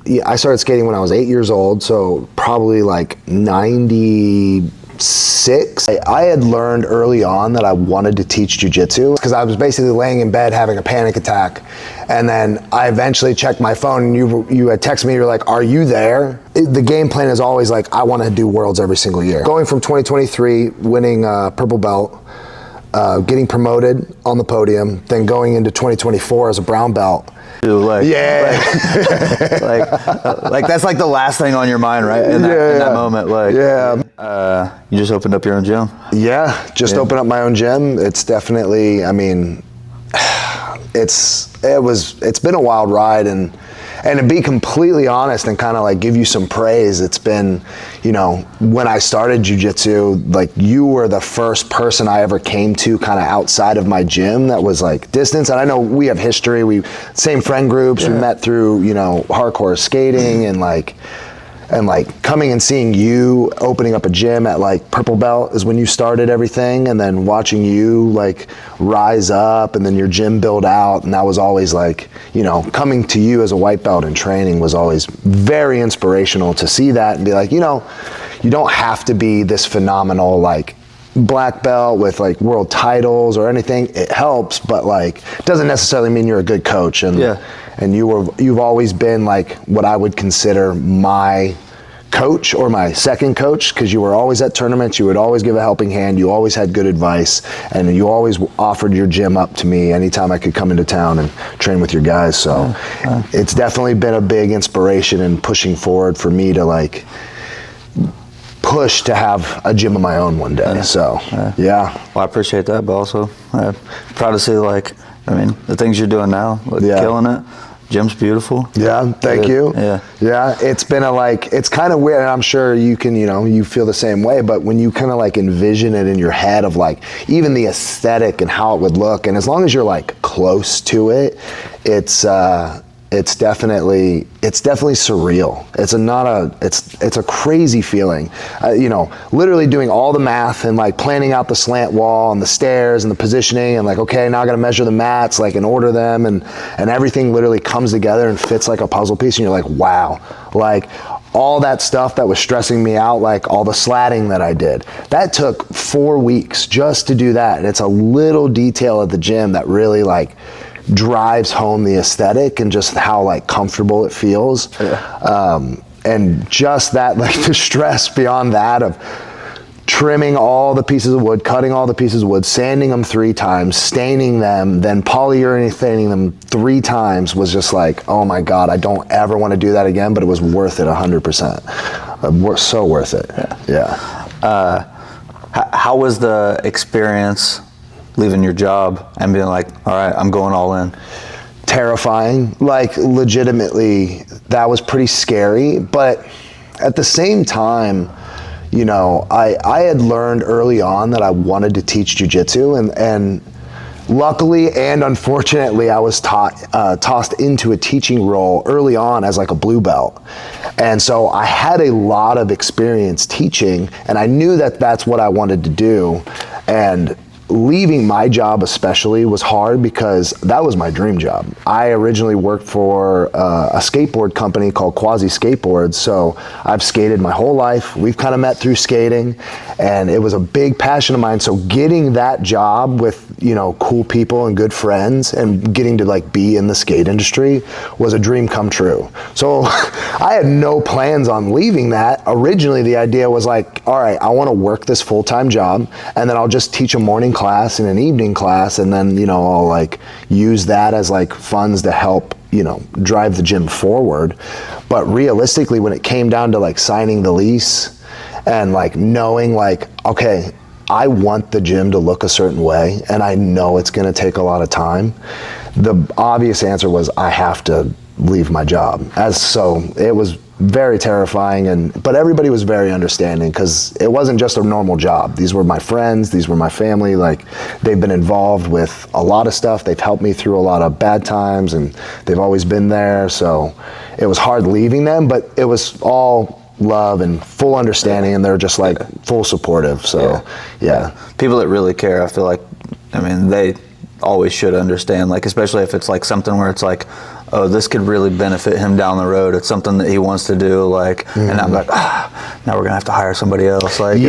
Yeah, I started skating when I was 8 years old, so probably like 96. I had learned early on that I wanted to teach jiu-jitsu because I was basically laying in bed having a panic attack, and then I eventually checked my phone and you had texted me, you were like, are you there? The game plan is always like, I want to do worlds every single year. Going from 2023, winning purple belt, getting promoted on the podium, then going into 2024 as a brown belt. Like, yeah, like that's like the last thing on your mind, right? In that moment, like, yeah. You just opened up your own gym. Yeah, just opened up my own gym. It's definitely, I mean, it's been a wild ride, and to be completely honest and kind of like give you some praise, it's been, you know, when I started jiu-jitsu, like you were the first person I ever came to kind of outside of my gym that was like distance. And I know we have history, same friend groups, we met through, you know, hardcore skating and like coming and seeing you opening up a gym at like purple belt is when you started everything, and then watching you like rise up and then your gym build out. And that was always like, you know, coming to you as a white belt in training was always very inspirational to see that and be like, you know, you don't have to be this phenomenal like black belt with like world titles or anything. It helps, but like it doesn't necessarily mean you're a good coach. And and you've always been like what I would consider my coach or my second coach, because you were always at tournaments, you would always give a helping hand, you always had good advice, and you always offered your gym up to me anytime I could come into town and train with your guys. So it's definitely been a big inspiration and pushing forward for me to like push to have a gym of my own one day. So well, I appreciate that, but also proud to see, like, I mean, the things you're doing now, like killing it. Gym's beautiful. Yeah, thank you. Yeah, it's been it's kind of weird, and I'm sure you can, you know, you feel the same way, but when you kind of like envision it in your head of like even the aesthetic and how it would look, and as long as you're like close to it, it's definitely surreal. It's a crazy feling. You know, literally doing all the math and like planning out the slant wall and the stairs and the positioning and like, okay, now I got to measure the mats like and order them, and everything literally comes together and fits like a puzzle piece, and you're like, wow, like all that stuff that was stressing me out, like all the slatting that I did, that took 4 weeks just to do that. And it's a little detail at the gym that really like drives home the aesthetic and just how like comfortable it feels. And just that, like the stress beyond that of trimming all the pieces of wood, cutting all the pieces of wood, sanding them 3 times, staining them, then polyurethaning them 3 times was just like, oh my God, I don't ever want to do that again, but it was worth it 100%. So worth it. How was the experience leaving your job and being like, all right, I'm going all in? Terrifying, like legitimately, that was pretty scary. But at the same time, you know, I had learned early on that I wanted to teach jiu-jitsu, and luckily and unfortunately, I was tossed into a teaching role early on as like a blue belt. And so I had a lot of experience teaching, and I knew that that's what I wanted to do. And leaving my job especially was hard because that was my dream job. I originally worked for a skateboard company called Quasi Skateboards, so I've skated my whole life. We've kind of met through skating, and it was a big passion of mine. So getting that job with, you know, cool people and good friends and getting to like be in the skate industry was a dream come true. So I had no plans on leaving that. Originally the idea was like, all right, I want to work this full-time job, and then I'll just teach a morning class and an evening class, and then, you know, I'll like use that as like funds to help, you know, drive the gym forward. But realistically, when it came down to like signing the lease and like knowing like, okay, I want the gym to look a certain way and I know it's going to take a lot of time, the obvious answer was I have to leave my job. So it was very terrifying, but everybody was very understanding because it wasn't just a normal job. These were my friends, these were my family. Like, they've been involved with a lot of stuff. They've helped me through a lot of bad times, and they've always been there. So it was hard leaving them, but it was all love and full understanding, and they're just like full supportive. So yeah. People that really care, I feel like, I mean, they always should understand, like, especially if it's like something where it's like, oh, this could really benefit him down the road. It's something that he wants to do, like, and I'm like, now we're gonna have to hire somebody else. Like,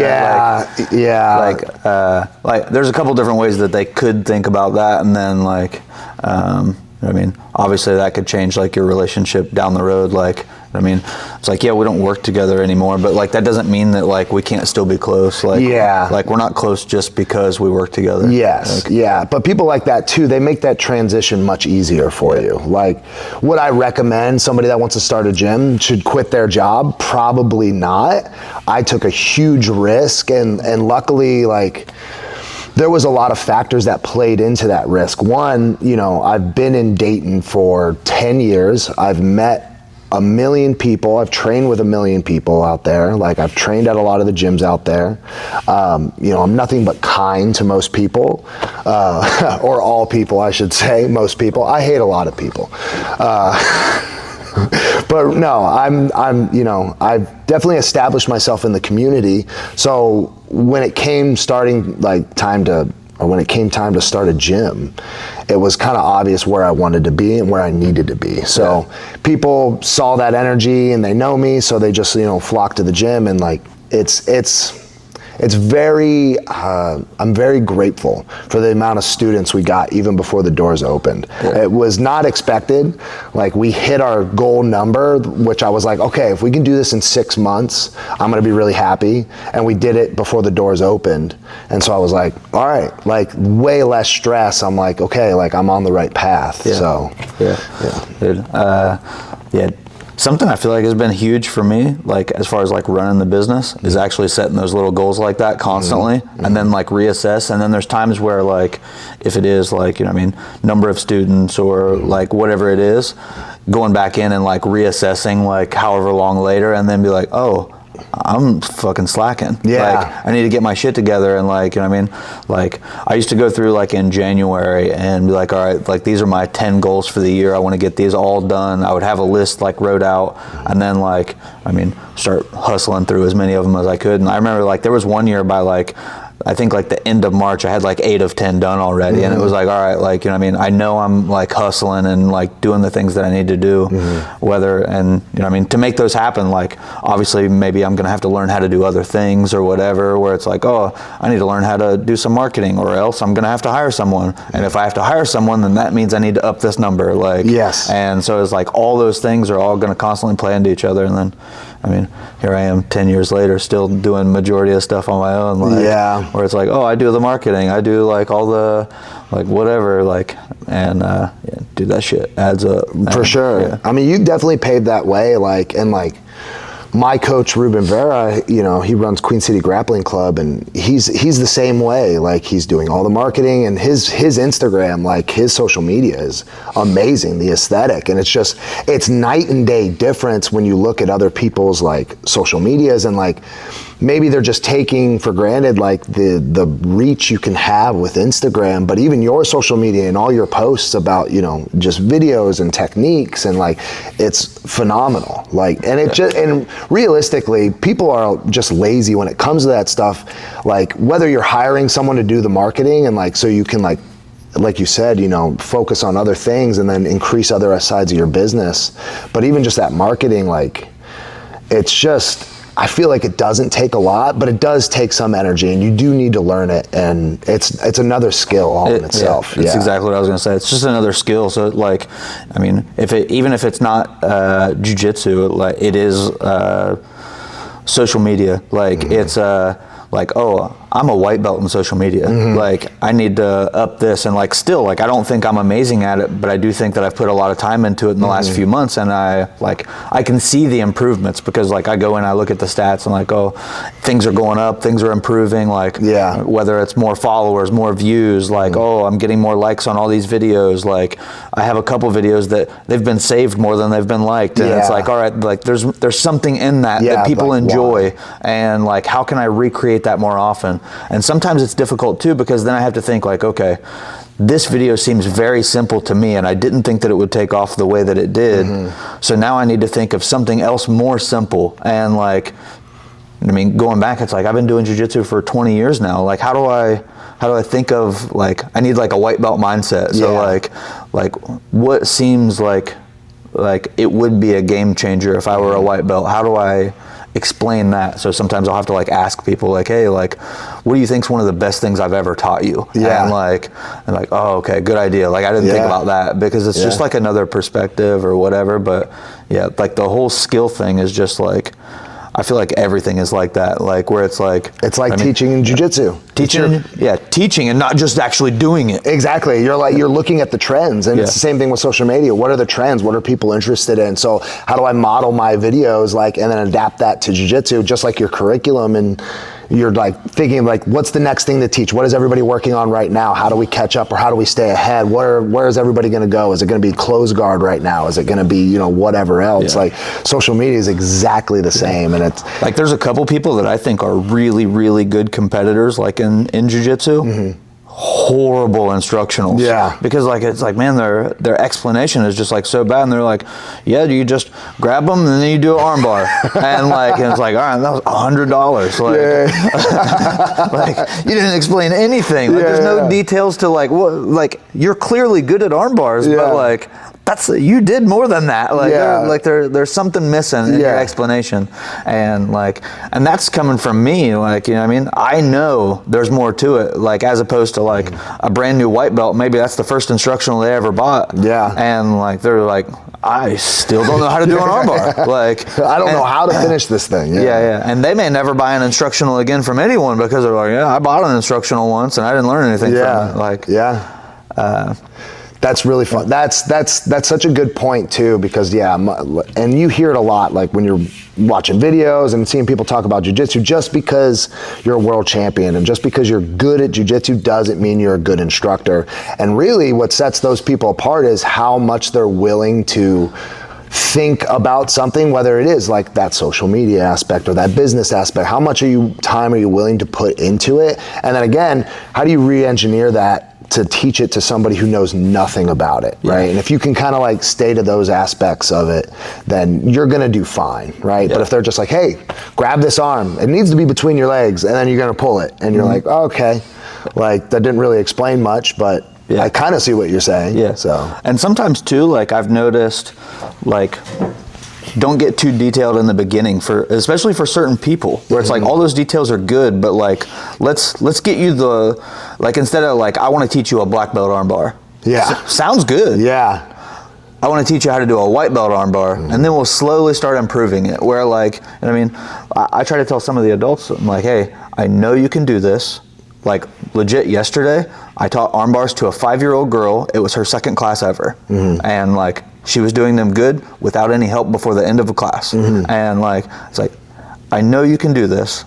like there's a couple different ways that they could think about that, and then like, I mean, obviously that could change like your relationship down the road. Like, I mean, it's like, yeah, we don't work together anymore, but like that doesn't mean that like we can't still be close. Like, like we're not close just because we work together. Yes, like, but people like that too, they make that transition much easier for you. Like, would I recommend somebody that wants to start a gym should quit their job? Probably not. I took a huge risk, and luckily, like, there was a lot of factors that played into that risk. One, you know, I've been in Dayton for 10 years. I've met 1 million people. I've trained with 1 million people out there. Like, I've trained at a lot of the gyms out there. You know, I'm nothing but kind to most people, or all people, I should say. Most people. I hate a lot of people. But no, I'm, you know, I've definitely established myself in the community. So when it came time to start a gym, it was kind of obvious where I wanted to be and where I needed to be. So people saw that energy and they know me, so they just, you know, flock to the gym, and like, it's very, I'm very grateful for the amount of students we got even before the doors opened. It was not expected. Like, we hit our goal number, which I was like, okay, if we can do this in 6 months, I'm gonna be really happy. And we did it before the doors opened. And so I was like, all right, like, way less stress. I'm like, okay, like, I'm on the right path. So, Dude, something I feel like has been huge for me, like as far as like running the business, is actually setting those little goals like that constantly, and then like reassess. And then there's times where, like, if it is like, you know what I mean, number of students or like whatever it is, going back in and like reassessing like however long later, and then be like, oh, I'm fucking slacking. Like, I need to get my shit together. And like, you know what I mean? Like, I used to go through like in January and be like, all right, like, these are my 10 goals for the year. I want to get these all done. I would have a list like wrote out, and then like, I mean, start hustling through as many of them as I could. And I remember like there was one year by like, I think like the end of March, I had like 8 of 10 done already. And it was like, all right, like, you know what I mean? I know I'm like hustling and like doing the things that I need to do, whether, and you know what I mean? To make those happen, like, obviously maybe I'm going to have to learn how to do other things or whatever, where it's like, oh, I need to learn how to do some marketing, or else I'm going to have to hire someone. And if I have to hire someone, then that means I need to up this number. Like, and so it's like all those things are all going to constantly play into each other. And then, I mean, here I am 10 years later, still doing majority of stuff on my own. Like, where it's like, oh, I do the marketing, I do like all the, like whatever, like, and dude, that shit adds up. For sure. I mean, you definitely paved that way, like, and like, my coach Ruben Vera, you know, he runs Queen City Grappling Club, and he's the same way. Like, he's doing all the marketing, and his Instagram, like his social media is amazing, the aesthetic, and it's night and day difference when you look at other people's like social medias, and like maybe they're just taking for granted like the reach you can have with Instagram, but even your social media and all your posts about, you know, just videos and techniques, and like, it's phenomenal. Like, and it just, and realistically, people are just lazy when it comes to that stuff. Like, whether you're hiring someone to do the marketing, and like, so you can like you said, you know, focus on other things and then increase other sides of your business. But even just that marketing, like, it's just, I feel like it doesn't take a lot, but it does take some energy, and you do need to learn it, and it's another skill all in itself. That's exactly what I was gonna say. It's just another skill. So like, I mean, even if it's not jiu-jitsu, like, it is social media. Like, it's like, oh, I'm a white belt in social media. Like, I need to up this, and like, still, like, I don't think I'm amazing at it, but I do think that I've put a lot of time into it in the last few months, and I can see the improvements, because like, I go in, I look at the stats, and like, oh, things are going up, things are improving, like, whether it's more followers, more views, like, oh, I'm getting more likes on all these videos. Like, I have a couple videos that they've been saved more than they've been liked, and it's like, all right, like, there's something in that that people like, enjoy, and like, how can I recreate that more often? And sometimes it's difficult too, because then I have to think like, okay, this video seems very simple to me, and I didn't think that it would take off the way that it did. So now I need to think of something else more simple. And like, I mean, going back, it's like, I've been doing jiu-jitsu for 20 years now. Like, how do I think of, like, I need like a white belt mindset. So like what seems like like it would be a game changer if I were a white belt. How do I explain that? So sometimes I'll have to like ask people like, hey, like, what do you think's one of the best things I've ever taught you? Yeah. And like, oh, okay, good idea. Like I didn't think about that, because it's just like another perspective or whatever. But yeah, like the whole skill thing is just like, I feel like everything is like that, like where it's like teaching in jiu-jitsu. Teaching and not just actually doing it. Exactly. You're looking at the trends, and it's the same thing with social media. What are the trends? What are people interested in? So how do I model my videos and then adapt that to jiu-jitsu, just like your curriculum, and you're like thinking like, what's the next thing to teach? What is everybody working on right now? How do we catch up, or how do we stay ahead? Where is everybody going to go? Is it going to be close guard right now? Is it going to be, whatever else? Like social media is exactly the same. And it's like, there's a couple people that I think are really, really good competitors, like in jiu-jitsu. Mm-hmm. Horrible instructionals. Yeah. Because like, it's like, man, their explanation is just like so bad, and they're like, yeah, you just grab them and then you do an arm bar. And it's like, all right, that was $100. Like, like you didn't explain anything. Like there's no details to like, what, like you're clearly good at arm bars, but like, you did more than that. Like, there's something missing in your explanation, and that's coming from me. Like, you know what I mean? I know there's more to it. Like, as opposed to like a brand new white belt, maybe that's the first instructional they ever bought. Yeah. And like, they're like, I still don't know how to do an armbar. Like, I don't know how to finish this thing. Yeah. And they may never buy an instructional again from anyone, because they're like, I bought an instructional once and I didn't learn anything from it. Like, that's really fun. That's such a good point too, because and you hear it a lot, like when you're watching videos and seeing people talk about jiu-jitsu. Just because you're a world champion and just because you're good at jiu-jitsu doesn't mean you're a good instructor. And really what sets those people apart is how much they're willing to think about something, whether it is like that social media aspect or that business aspect. How much time are you willing to put into it? And then again, how do you re-engineer that to teach it to somebody who knows nothing about it, right? And if you can kind of like stay to those aspects of it, then you're gonna do fine, right? But if they're just like, hey, grab this arm, it needs to be between your legs, and then you're gonna pull it, and you're like, oh, okay, like that didn't really explain much, but I kind of see what you're saying. Yeah. So, and sometimes too, like I've noticed, like, don't get too detailed in the beginning, especially for certain people, where it's like all those details are good, but like let's get you instead of like, I want to teach you a black belt arm bar. Yeah. Sounds good. Yeah. I want to teach you how to do a white belt arm bar, and then we'll slowly start improving it. Where like, I mean, I try to tell some of the adults, I'm like, hey, I know you can do this. Like legit, yesterday I taught arm bars to a 5-year-old girl. It was her second class ever, and like, she was doing them good without any help before the end of a class. And like, it's like, I know you can do this.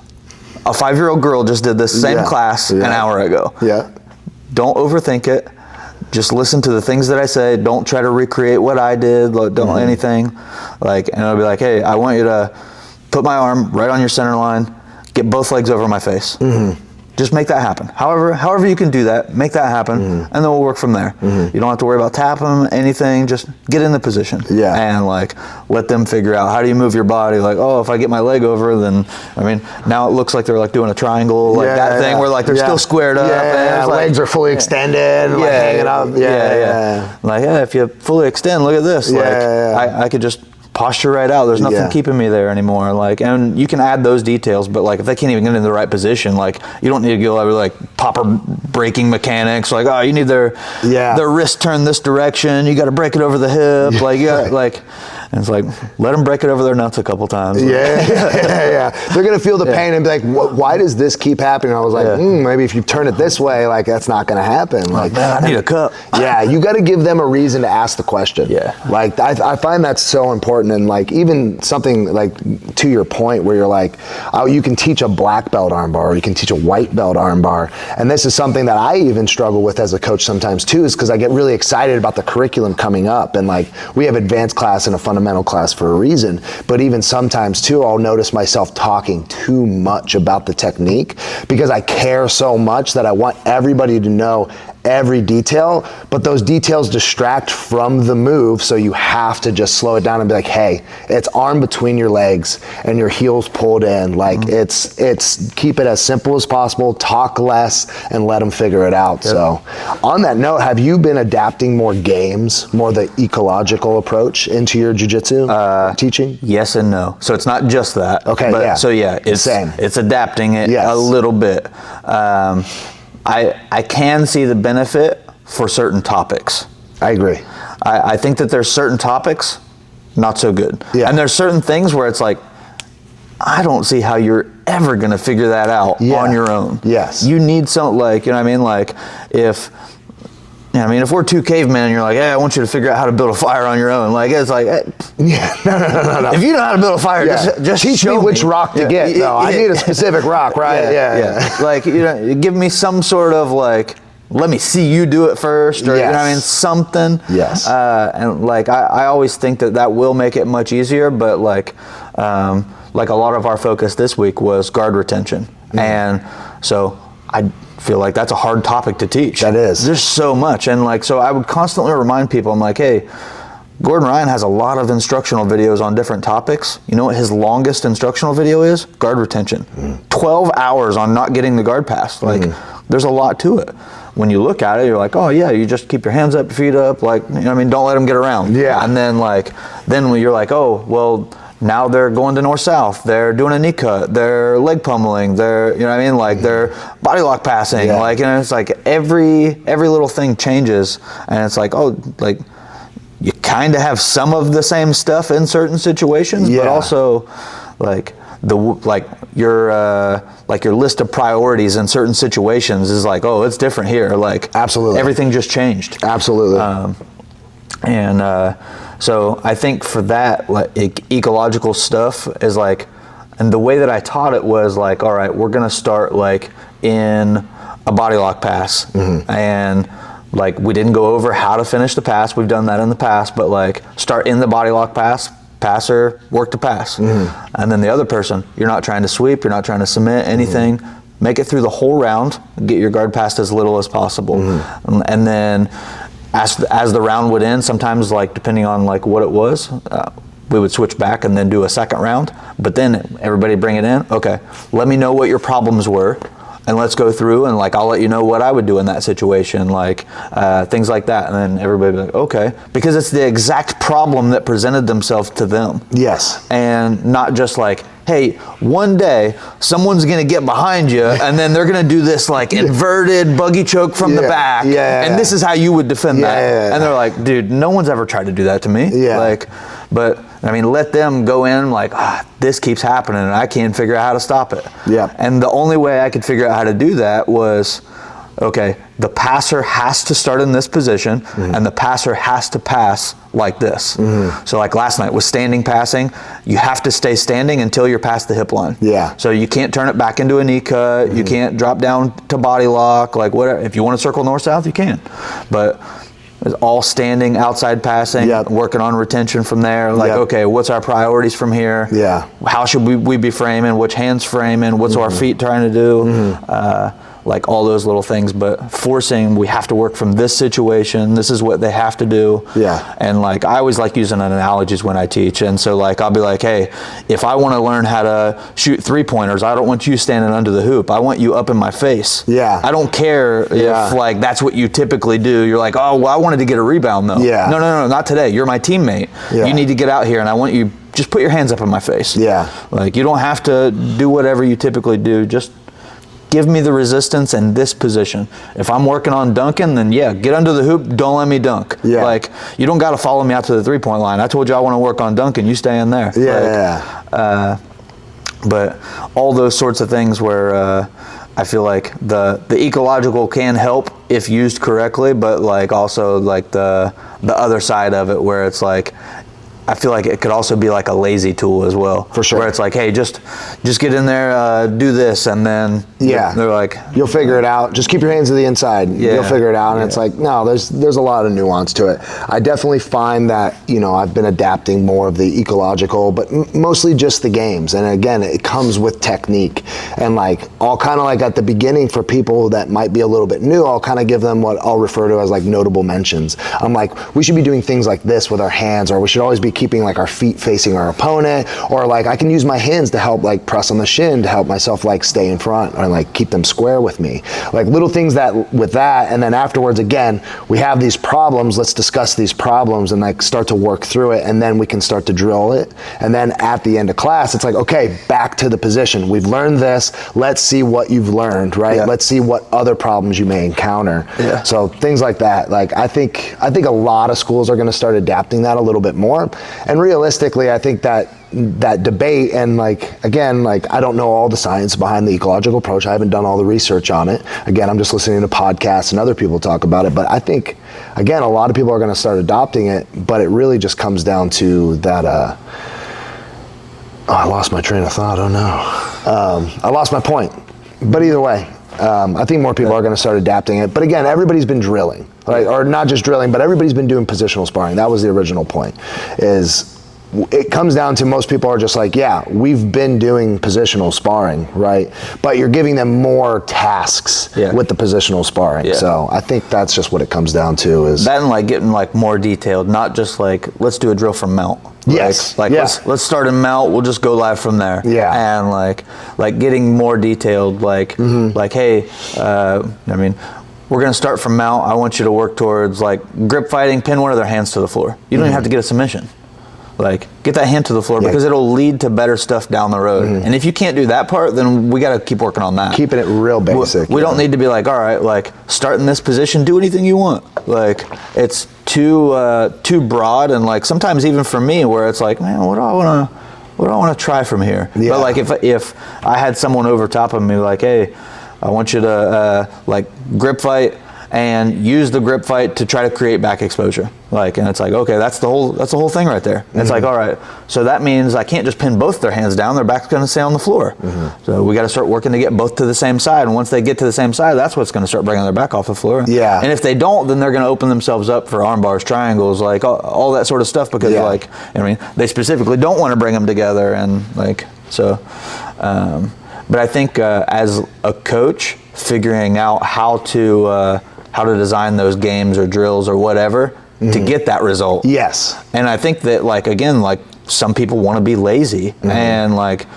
A 5-year-old girl just did this same class an hour ago. Yeah. Don't overthink it. Just listen to the things that I say. Don't try to recreate what I did. Don't anything. Like, and I'll be like, hey, I want you to put my arm right on your center line, get both legs over my face. Just make that happen. However you can do that, make that happen, and then we'll work from there. You don't have to worry about tapping, anything, just get in the position. Yeah. And like, let them figure out, how do you move your body? Like, oh, if I get my leg over, then, I mean, now it looks like they're like doing a triangle, like that thing where like they're still squared up. And like, legs are fully extended, and like hanging up. Like, if you fully extend, look at this. Like, I could just posture right out. There's nothing keeping me there anymore. Like, and you can add those details, but like, if they can't even get in the right position, like, you don't need to go over like proper braking mechanics. Like, oh, you need their wrist turned this direction. You got to break it over the hip. Like, and it's like, let them break it over their nuts a couple times. They're gonna feel the pain and be like, why does this keep happening? I was like, maybe if you turn it this way, like that's not gonna happen. Like, man, I need a cup. You got to give them a reason to ask the question. Like, I find that's so important. And like, even something like, to your point, where you're like, oh, you can teach a black belt armbar, or you can teach a white belt armbar. And this is something that I even struggle with as a coach sometimes too, is because I get really excited about the curriculum coming up, and like, we have advanced class and a fundamental class for a reason, but even sometimes too, I'll notice myself talking too much about the technique, because I care so much that I want everybody to know every detail, but those details distract from the move, so you have to just slow it down and be like, hey, it's arm between your legs and your heels pulled in. Like it's keep it as simple as possible, talk less, and let them figure it out. Yep. So on that note, have you been adapting more games, more the ecological approach into your jiu-jitsu teaching? Yes and no. So it's not just that. Okay, but, yeah. So yeah, it's adapting it a little bit. I can see the benefit for certain topics. I agree. I think that there's certain topics, not so good. Yeah. And there's certain things where it's like, I don't see how you're ever going to figure that out on your own. Yes. You need some, like, you know what I mean? Like, if we're two cavemen and you're like, hey, I want you to figure out how to build a fire on your own. Like, it's like, hey, no. If you know how to build a fire, just teach me which rock to get. No, I need a specific rock, right? Yeah. Like, give me some sort of like, let me see you do it first, or you know what I mean, something. Yes. And like, I always think that will make it much easier, but like a lot of our focus this week was guard retention. And so I feel like that's a hard topic to teach. That is. There's so much. And like, so I would constantly remind people, I'm like, hey, Gordon Ryan has a lot of instructional videos on different topics. You know what his longest instructional video is? Guard retention. 12 hours on not getting the guard pass. Like, there's a lot to it. When you look at it, you're like, oh yeah, you just keep your hands up, your feet up, like, you know what I mean, don't let them get around. Yeah. And then when you're like, oh, well, now they're going to north-south, they're doing a knee cut, they're leg pummeling, they're, you know what I mean, like they're body lock passing, like, you know, it's like every little thing changes, and it's like, oh, like, you kind of have some of the same stuff in certain situations, but also like your list of priorities in certain situations is like, oh, it's different here. Like, absolutely, everything just changed. Absolutely. So I think for that, like, ecological stuff is like, and the way that I taught it was like, all right, we're gonna start like in a body lock pass, and like, we didn't go over how to finish the pass. We've done that in the past, but like, start in the body lock pass, passer, work to pass. And then the other person, you're not trying to sweep, you're not trying to submit anything. Make it through the whole round, get your guard passed as little as possible. And then as the round would end, sometimes, like, depending on like what it was, we would switch back and then do a second round. But then everybody bring it in. Okay, let me know what your problems were, and let's go through, and like, I'll let you know what I would do in that situation, like things like that. And then everybody would be like, okay, because it's the exact problem that presented themselves to them. Yes. And not just like, hey, one day someone's gonna get behind you and then they're gonna do this like inverted buggy choke from the back, and this is how you would defend that. And they're like, dude, no one's ever tried to do that to me. Like, but I mean, let them go in like, this keeps happening and I can't figure out how to stop it. And the only way I could figure out how to do that was, okay, the passer has to start in this position, and the passer has to pass like this. So like last night with standing passing, you have to stay standing until you're past the hip line. So you can't turn it back into a knee cut, you can't drop down to body lock, like whatever. If you want to circle north-south, you can. But it's all standing, outside passing, working on retention from there. Like, okay, what's our priorities from here? How should we be framing? Which hands framing? What's our feet trying to do? Like all those little things, but forcing, we have to work from this situation. This is what they have to do. And like, I always like using analogies when I teach. And so like, I'll be like, hey, if I want to learn how to shoot 3-pointers, I don't want you standing under the hoop. I want you up in my face. I don't care if like, that's what you typically do. You're like, oh, well, I wanted to get a rebound though. No, not today. You're my teammate. You need to get out here and I want you, just put your hands up in my face. Like, you don't have to do whatever you typically do. Just give me the resistance in this position. If I'm working on dunking, then get under the hoop, don't let me dunk. Like, you don't got to follow me out to the 3-point line. I told you I want to work on dunking, you stay in there. But all those sorts of things where I feel like the ecological can help if used correctly, but like also like the other side of it where it's like, I feel like it could also be like a lazy tool as well. For sure. Where it's like, hey, just get in there, do this, and then they're like, you'll figure it out. Just keep your hands to the inside. Yeah. You'll figure it out. And it's like, no, there's a lot of nuance to it. I definitely find that, I've been adapting more of the ecological, but mostly just the games. And again, it comes with technique. And like, I'll kind of like at the beginning for people that might be a little bit new, I'll kind of give them what I'll refer to as like notable mentions. I'm like, we should be doing things like this with our hands, or we should always be keeping like our feet facing our opponent, or like I can use my hands to help like press on the shin to help myself like stay in front or like keep them square with me. Like little things that with that, and then afterwards again, we have these problems, let's discuss these problems and like start to work through it, and then we can start to drill it. And then at the end of class, it's like, okay, back to the position. We've learned this, let's see what you've learned, right? Yeah. Let's see what other problems you may encounter. Yeah. So things like that. Like I think a lot of schools are going to start adapting that a little bit more. And realistically, I think that debate, and like again, like I don't know all the science behind the ecological approach. I haven't done all the research on it. Again, I'm just listening to podcasts and other people talk about it. But I think again, a lot of people are going to start adopting it. But it really just comes down to that. I lost my train of thought. Oh no, I lost my point. But either way, I think more people are going to start adapting it. But again, everybody's been drilling, right? Or not just drilling, but everybody's been doing positional sparring. That was the original point. It comes down to most people are just like, yeah, we've been doing positional sparring, right? But you're giving them more tasks with the positional sparring. Yeah. So I think that's just what it comes down to is that, and like getting like more detailed, not just like let's do a drill from mount. Yes. Let's start in mount. We'll just go live from there. Yeah. And like getting more detailed. Like hey, we're gonna start from mount. I want you to work towards like grip fighting. Pin one of their hands to the floor. You don't even have to get a submission. Like get that hand to the floor because it'll lead to better stuff down the road. And if you can't do that part, then we got to keep working on that. Keeping it real basic. We don't need to be like, all right, like start in this position, do anything you want. Like it's too broad, and like sometimes even for me, where it's like, man, what do I want to try from here? Yeah. But like if I had someone over top of me, like, hey, I want you to like grip fight and use the grip fight to try to create back exposure. Like, and it's like, okay, that's the whole thing right there. It's like, all right, so that means I can't just pin both their hands down, their back's gonna stay on the floor. So we gotta start working to get both to the same side, and once they get to the same side, that's what's gonna start bringing their back off the floor. Yeah. And if they don't, then they're gonna open themselves up for arm bars, triangles, like all that sort of stuff, because like, they specifically don't wanna bring them together, and like, so, but I think as a coach, figuring out how to design those games or drills or whatever to get that result. Yes. And I think that like, again, like some people want to be lazy and like,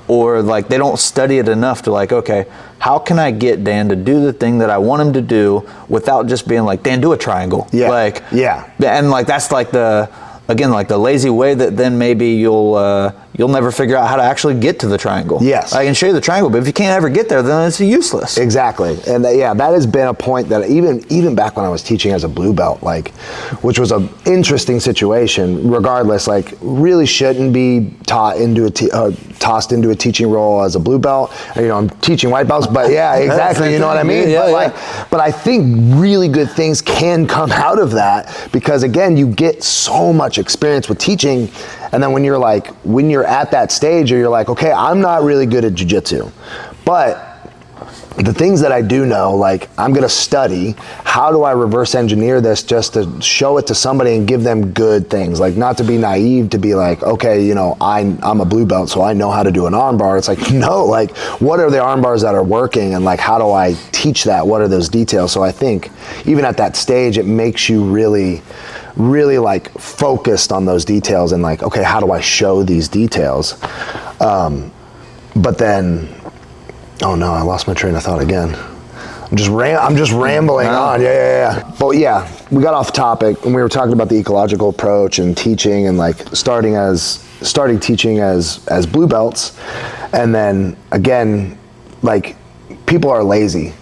or like they don't study it enough to like, okay, how can I get Dan to do the thing that I want him to do without just being like, Dan, do a triangle. Yeah. Like, yeah. And like, that's like the lazy way that then maybe you'll never figure out how to actually get to the triangle. Yes. I can show you the triangle, but if you can't ever get there, then it's useless. Exactly. And that has been a point that even back when I was teaching as a blue belt, like, which was an interesting situation, regardless, like really shouldn't be tossed into a teaching role as a blue belt. I'm teaching white belts, but yeah, exactly. You know what I mean? But I think really good things can come out of that, because again, you get so much experience with teaching. And then when you're at that stage, or you're like, okay, I'm not really good at jiu-jitsu, but the things that I do know, like I'm gonna study, how do I reverse engineer this just to show it to somebody and give them good things? Like not to be naive, to be like, okay, I'm a blue belt, so I know how to do an arm bar. It's like, no, like what are the arm bars that are working, and like how do I teach that? What are those details? So I think even at that stage, it makes you really like focused on those details, and like, okay, how do I show these details? But then, oh no, I lost my train of thought again. I'm just rambling on. Yeah. But yeah, we got off topic, and we were talking about the ecological approach and teaching, and like starting teaching as blue belts. And then again, like people are lazy.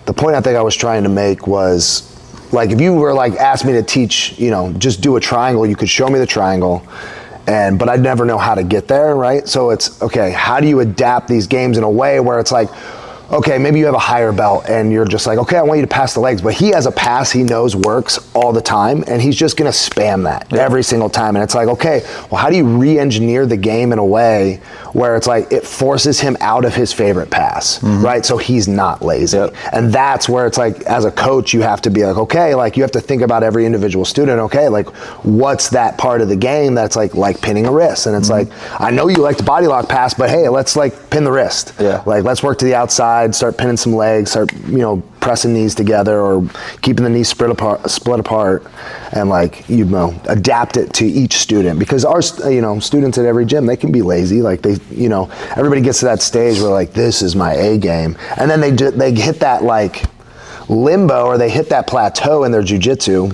The point I think I was trying to make was, like if you were like asked me to teach, just do a triangle, you could show me the triangle, but I'd never know how to get there, right? So it's okay, how do you adapt these games in a way where it's like, okay, maybe you have a higher belt and you're just like, okay, I want you to pass the legs, but he has a pass he knows works all the time, and he's just gonna spam that every single time. And it's like, okay, well, how do you re-engineer the game in a way where it's like it forces him out of his favorite pass, right? So he's not lazy. And that's where it's like, as a coach, you have to be like, okay, like you have to think about every individual student, okay, like what's that part of the game that's like pinning a wrist? And it's like, I know you like to body lock pass, but hey, let's like pin the wrist. Like let's work to the outside, start pinning some legs, start, you know, pressing knees together or keeping the knees split apart, and like, you know, adapt it to each student, because our, you know, students at every gym, they can be lazy. Like they, you know, everybody gets to that stage where like, this is my A game, and then they hit that like limbo, or they hit that plateau in their jiu-jitsu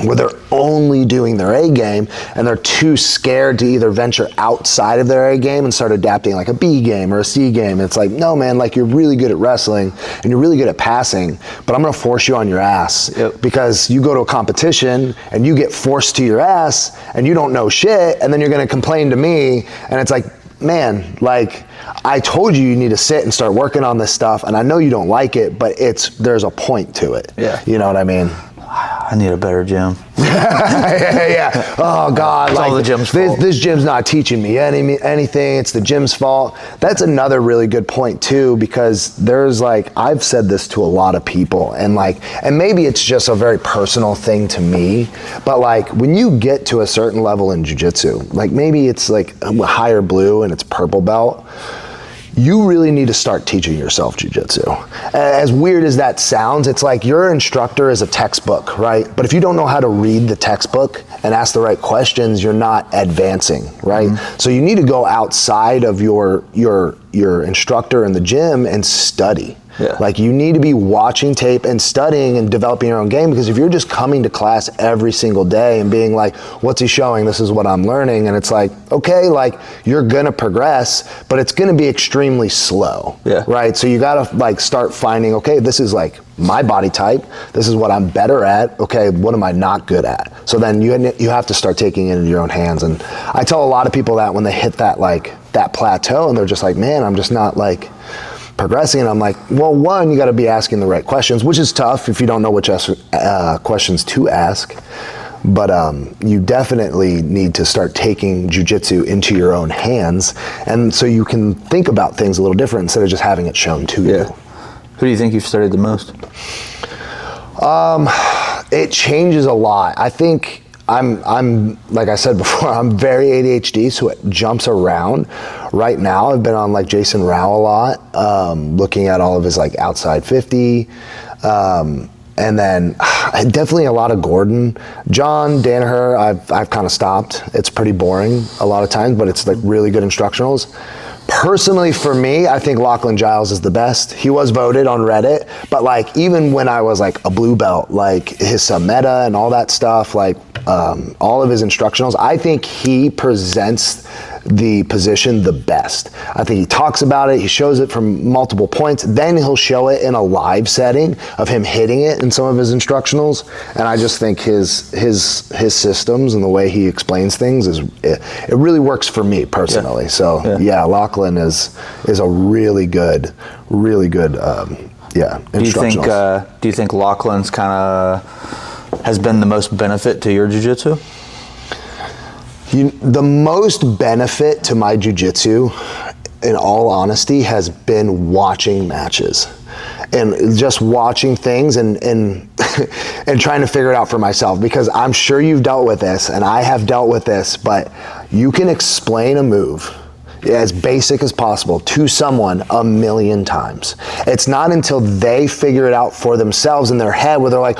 where they're only doing their A game, and they're too scared to either venture outside of their A game and start adapting like a B game or a C game. It's like, no, man, like you're really good at wrestling and you're really good at passing, but I'm gonna force you on your ass because you go to a competition and you get forced to your ass and you don't know shit, and then you're gonna complain to me, and it's like, man, like I told you need to sit and start working on this stuff, and I know you don't like it, but there's a point to it. You know what I mean? I need a better gym. Oh God, it's like all the gym's fault. This gym's not teaching me anything. It's the gym's fault. That's another really good point too, because there's like, I've said this to a lot of people, and maybe it's just a very personal thing to me, but like when you get to a certain level in jiu-jitsu, like maybe it's like a higher blue and it's purple belt, you really need to start teaching yourself jiu-jitsu. As weird as that sounds, it's like your instructor is a textbook, right? But if you don't know how to read the textbook and ask the right questions, you're not advancing, right? So you need to go outside of your instructor in the gym and study. Like you need to be watching tape and studying and developing your own game, because if you're just coming to class every single day and being like, what's he showing? This is what I'm learning. And it's like, okay, like you're gonna progress, but it's gonna be extremely slow, right? So you gotta like start finding, okay, this is like my body type. This is what I'm better at. Okay, what am I not good at? So then you have to start taking it into your own hands. And I tell a lot of people that when they hit that that plateau and they're just like, man, I'm just not like progressing, and I'm like, well, one, you got to be asking the right questions, which is tough if you don't know which questions to ask, but you definitely need to start taking jiu-jitsu into your own hands, and so you can think about things a little different instead of just having it shown to you. Who do you think you've studied the most? It changes a lot. I think I'm like I said before, I'm very ADHD, so it jumps around. Right now, I've been on like Jason Rao a lot, looking at all of his like outside 50, and then definitely a lot of Gordon. John Danaher, I've kind of stopped. It's pretty boring a lot of times, but it's like really good instructionals. Personally, for me, I think Lachlan Giles is the best. He was voted on Reddit, but like even when I was like a blue belt, like his submeta and all that stuff, like all of his instructionals, I think he presents the position the best. I think he talks about it, he shows it from multiple points, then he'll show it in a live setting of him hitting it in some of his instructionals, and I just think his systems and the way he explains things it really works for me personally. So Lachlan is a really good instructionals. Do you think Lachlan's kind of has been the most benefit to your jiu-jitsu? The most benefit to my jiu-jitsu, in all honesty, has been watching matches and just watching things and and trying to figure it out for myself, because I'm sure you've dealt with this and I have dealt with this, but you can explain a move as basic as possible to someone 1,000,000 times. It's not until they figure it out for themselves in their head where they're like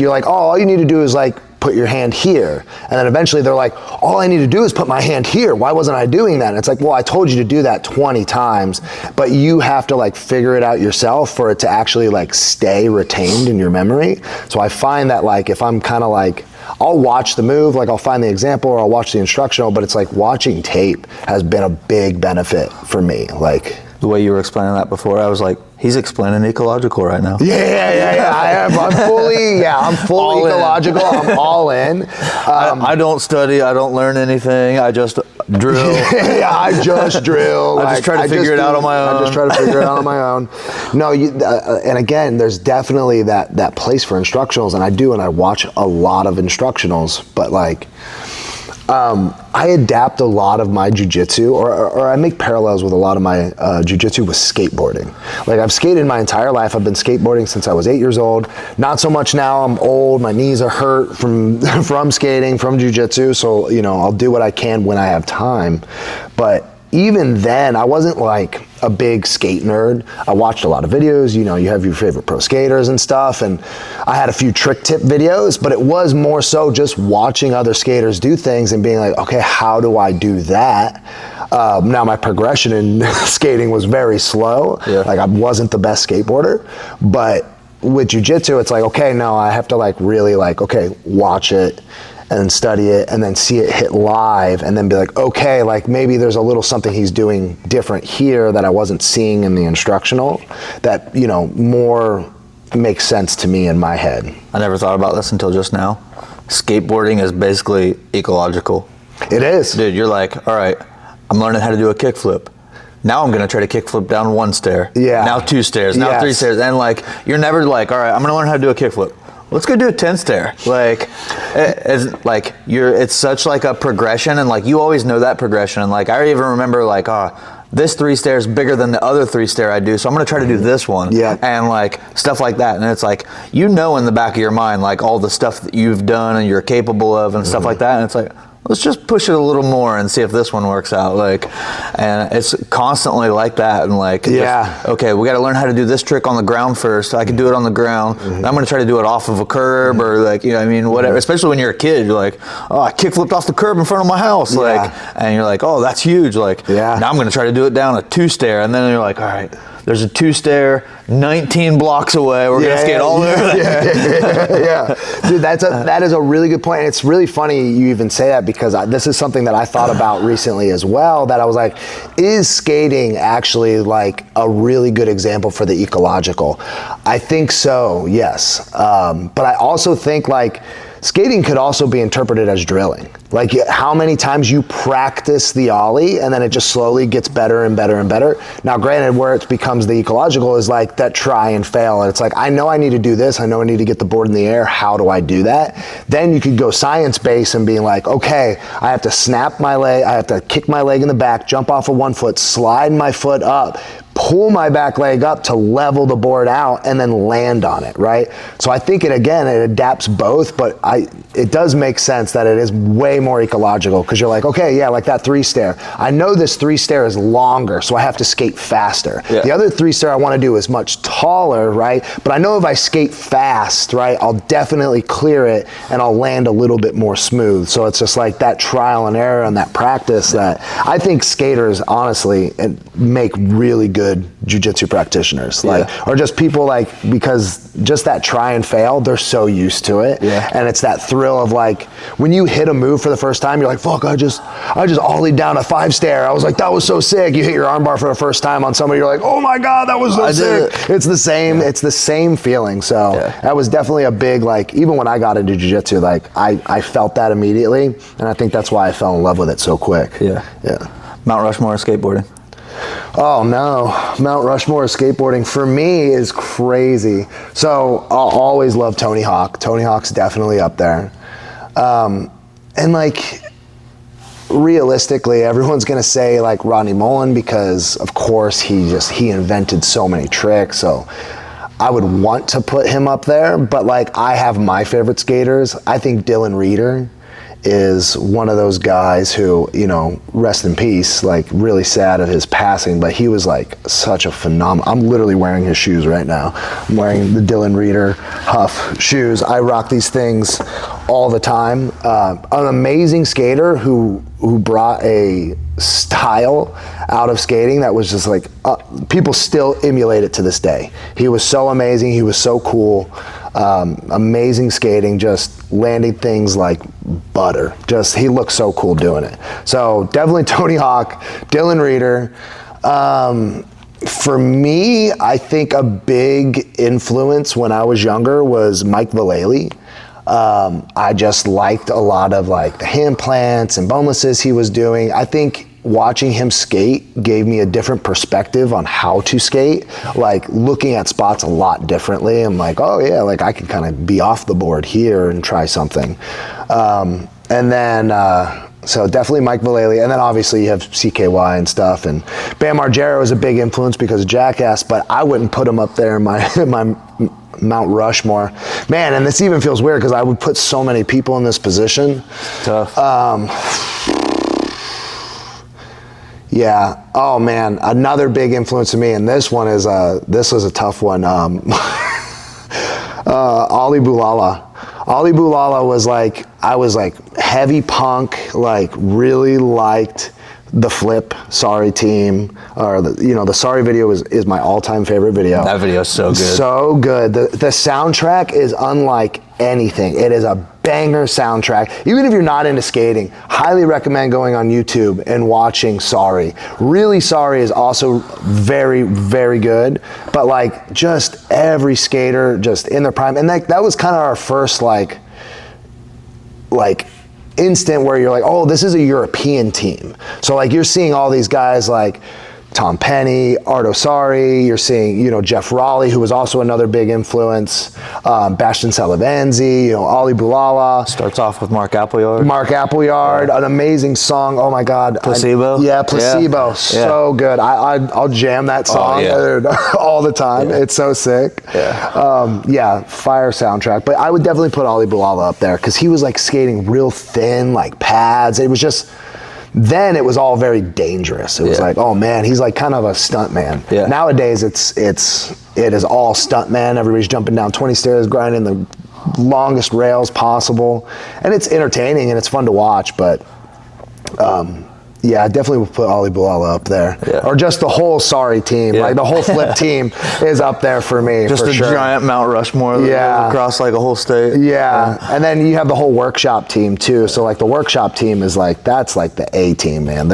you're like, oh, all you need to do is like put your hand here. And then eventually they're like, all I need to do is put my hand here. Why wasn't I doing that? And it's like, well, I told you to do that 20 times, but you have to like figure it out yourself for it to actually like stay retained in your memory. So I find that like, if I'm kind of like, I'll watch the move, like I'll find the example or I'll watch the instructional, but it's like watching tape has been a big benefit for me. Like, The way you were explaining that before, I was like, he's explaining ecological right now. Yeah. I am. I'm fully ecological. I'm all in. I don't study. I don't learn anything. I just drill. I just drill. I just try to figure it out on my own. I just try to figure it out on my own. No, and again, there's definitely that place for instructionals, and I watch a lot of instructionals, but like, I adapt a lot of my jiu-jitsu, or I make parallels with a lot of my jiu-jitsu with skateboarding. Like, I've skated my entire life. I've been skateboarding since I was 8 years old. Not so much now. I'm old. My knees are hurt from from skating, from jiu-jitsu. So, I'll do what I can when I have time. But even then, I wasn't like a big skate nerd. I watched a lot of videos. You have your favorite pro skaters and stuff, and I had a few trick tip videos, but it was more so just watching other skaters do things and being like, okay, how do I do that? Now my progression in skating was very slow. Yeah. Like, I wasn't the best skateboarder, but with jiu-jitsu, it's like, okay, no, I have to like really like, okay, watch it and study it and then see it hit live and then be like, okay, like maybe there's a little something he's doing different here that I wasn't seeing in the instructional that, more makes sense to me in my head. I never thought about this until just now. Skateboarding is basically ecological. It is. Dude, you're like, all right, I'm learning how to do a kickflip. Now I'm going to try to kickflip down 1 stair. Yeah. Now 2 stairs. Now 3 stairs. And like, you're never like, all right, I'm going to learn how to do a kickflip. Let's go do a 10 stair. Like, it's such like a progression, and like you always know that progression. And like I even remember like, this 3 stairs bigger than the other 3 stair I do, so I'm gonna try to do this one. Yeah. And like stuff like that. And it's like, in the back of your mind, like all the stuff that you've done and you're capable of and stuff like that. And it's like, let's just push it a little more and see if this one works out. Like, and it's constantly like that. And like, okay, we got to learn how to do this trick on the ground first. I can do it on the ground. And I'm going to try to do it off of a curb or like, whatever. Especially when you're a kid, you're like, oh, I kickflipped off the curb in front of my house. Like, and you're like, oh, that's huge. Like, now I'm going to try to do it down a 2 stair. And then you're like, all right, there's a 2 stair 19 blocks away. We're going to skate all the way over there. Yeah. Dude, that is a really good point. And it's really funny you even say that because this is something that I thought about recently as well, that I was like, is skating actually like a really good example for the ecological? I think so, yes. But I also think like skating could also be interpreted as drilling. Like how many times you practice the ollie and then it just slowly gets better and better and better. Now granted, where it becomes the ecological is like that try and fail. And it's like, I know I need to do this. I know I need to get the board in the air. How do I do that? Then you could go science-based and being like, okay, I have to snap my leg. I have to kick my leg in the back, jump off of 1 foot, slide my foot up, pull my back leg up to level the board out and then land on it, right? So I think it adapts both, but it does make sense that it is way more ecological because you're like, okay, yeah, like that 3 stair. I know this 3 stair is longer, so I have to skate faster. Yeah. The other 3 stair I want to do is much taller, right? But I know if I skate fast, right, I'll definitely clear it and I'll land a little bit more smooth. So it's just like that trial and error and that practice that I think skaters honestly make really good jiu-jitsu practitioners, or just people like, because just that try and fail, they're so used to it. Yeah. And it's that thrill of like, when you hit a move for the first time, you're like, fuck, I just ollied down a 5 stair. I was like, that was so sick. You hit your armbar for the first time on somebody, you're like, oh my God, that was so sick. It's the same, it's the same feeling. So that was definitely a big, like, even when I got into jiu-jitsu, like I felt that immediately. And I think that's why I fell in love with it so quick. Yeah. Mount Rushmore skateboarding. Oh no, Mount Rushmore skateboarding for me is crazy. So I'll always love Tony Hawk. Tony Hawk's definitely up there. And like, realistically, everyone's gonna say like Rodney Mullen because of course he invented so many tricks. So I would want to put him up there, but like I have my favorite skaters. I think Dylan Reeder is one of those guys who, rest in peace, like really sad of his passing, but he was like such a phenomenal. I'm literally wearing his shoes right now. I'm wearing the Dylan Reeder Huff shoes. I rock these things all the time. An amazing skater who brought a style out of skating that was just like, people still emulate it to this day. He was so amazing. He was so cool. Amazing skating, just landing things like butter. Just, he looked so cool doing it. So definitely Tony Hawk, Dylan Reeder. For me, I think a big influence when I was younger was Mike Vallely. I just liked a lot of like the hand plants and bonelesses he was doing. I think watching him skate gave me a different perspective on how to skate, like looking at spots a lot differently. I'm like, oh yeah, like I could kind of be off the board here and try something. And then, so definitely Mike Vallely, and then obviously you have CKY and stuff, and Bam Margera was a big influence because of Jackass, but I wouldn't put him up there in my Mount Rushmore. Man, and this even feels weird because I would put so many people in this position. Tough. Yeah. Oh man, another big influence to me, and this one is this was a tough one. Ali Boulala. Ali Boulala was like, I was like heavy punk, like really liked the Flip Sorry team, or the Sorry video is my all-time favorite video. That video is so good. So good. The soundtrack is unlike anything. It is a banger soundtrack. Even if you're not into skating, highly recommend going on YouTube and watching Sorry. Really Sorry is also very, very good, but like just every skater just in their prime. And like that was kind of our first like instant where you're like, oh, this is a European team. So like you're seeing all these guys like Tom Penny, Ardo Sari, you're seeing, Jeff Raleigh, who was also another big influence, Bastian Salavanzi, Ali Boulala. Starts off with Mark Appleyard. Yeah. An amazing song. Oh my God. Placebo? Placebo. Yeah. So good. I'll jam that song all the time. Yeah. It's so sick. Yeah. Fire soundtrack. But I would definitely put Ali Boulala up there because he was like skating real thin, like pads. It was just... Then it was all very dangerous. It was like, oh man, he's like kind of a stunt man. Yeah. Nowadays it is all stunt man. Everybody's jumping down 20 stairs, grinding the longest rails possible. And it's entertaining and it's fun to watch, but I definitely would put Ali Boulala up there. Yeah. Or just the whole Sorry team. Like the whole Flip team is up there for me. Just for a sure. giant Mount Rushmore that goes across like a whole state. Yeah. And then you have the whole Workshop team too. So like the Workshop team is like, that's like the A team, man.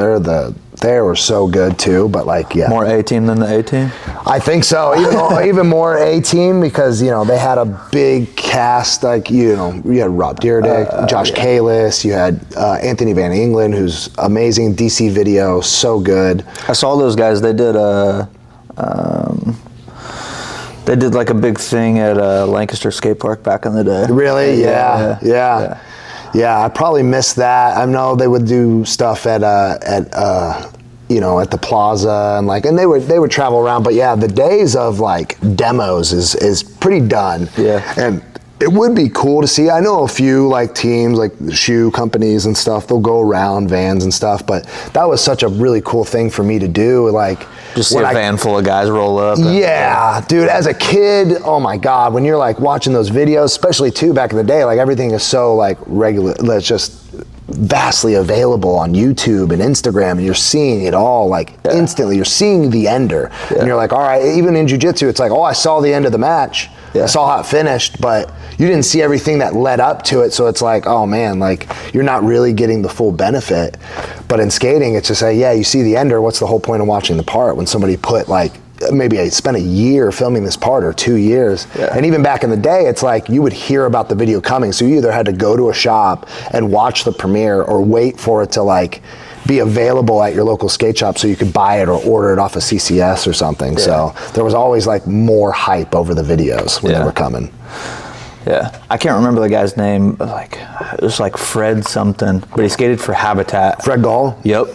They were so good too, but like, More A team than the A team? I think so. Even more A team because, they had a big cast, like, you had Rob Dyrdek, Josh Kalis, you had Anthony Van Engelen, who's amazing, DC video, so good. I saw those guys. They did like a big thing at Lancaster Skate Park back in the day. Really? Yeah. Yeah, I probably missed that. I know they would do stuff at the plaza and they would travel around. But yeah, the days of like demos is pretty done. Yeah. And it would be cool to see. I know a few like teams, like shoe companies and stuff, they'll go around vans and stuff, but that was such a really cool thing for me to do. Like just see a van full of guys roll up. Dude, as a kid, oh my God, when you're like watching those videos, especially too back in the day, like everything is so like regular, it's just vastly available on YouTube and Instagram, and you're seeing it all like instantly. You're seeing the ender, and you're like, all right. Even in jiu-jitsu, it's like, oh, I saw the end of the match. I saw how it finished, but you didn't see everything that led up to it. So it's like, oh man, like you're not really getting the full benefit. But in skating, it's just like, you see the ender. What's the whole point of watching the part when somebody put like, maybe I spent a year filming this part or 2 years. And even back in the day, it's like you would hear about the video coming. So you either had to go to a shop and watch the premiere or wait for it to like be available at your local skate shop so you could buy it or order it off of CCS or something. So there was always like more hype over the videos when they were coming. Yeah, I can't remember the guy's name. Like it was like Fred something, but he skated for Habitat. Fred Gall. Yep.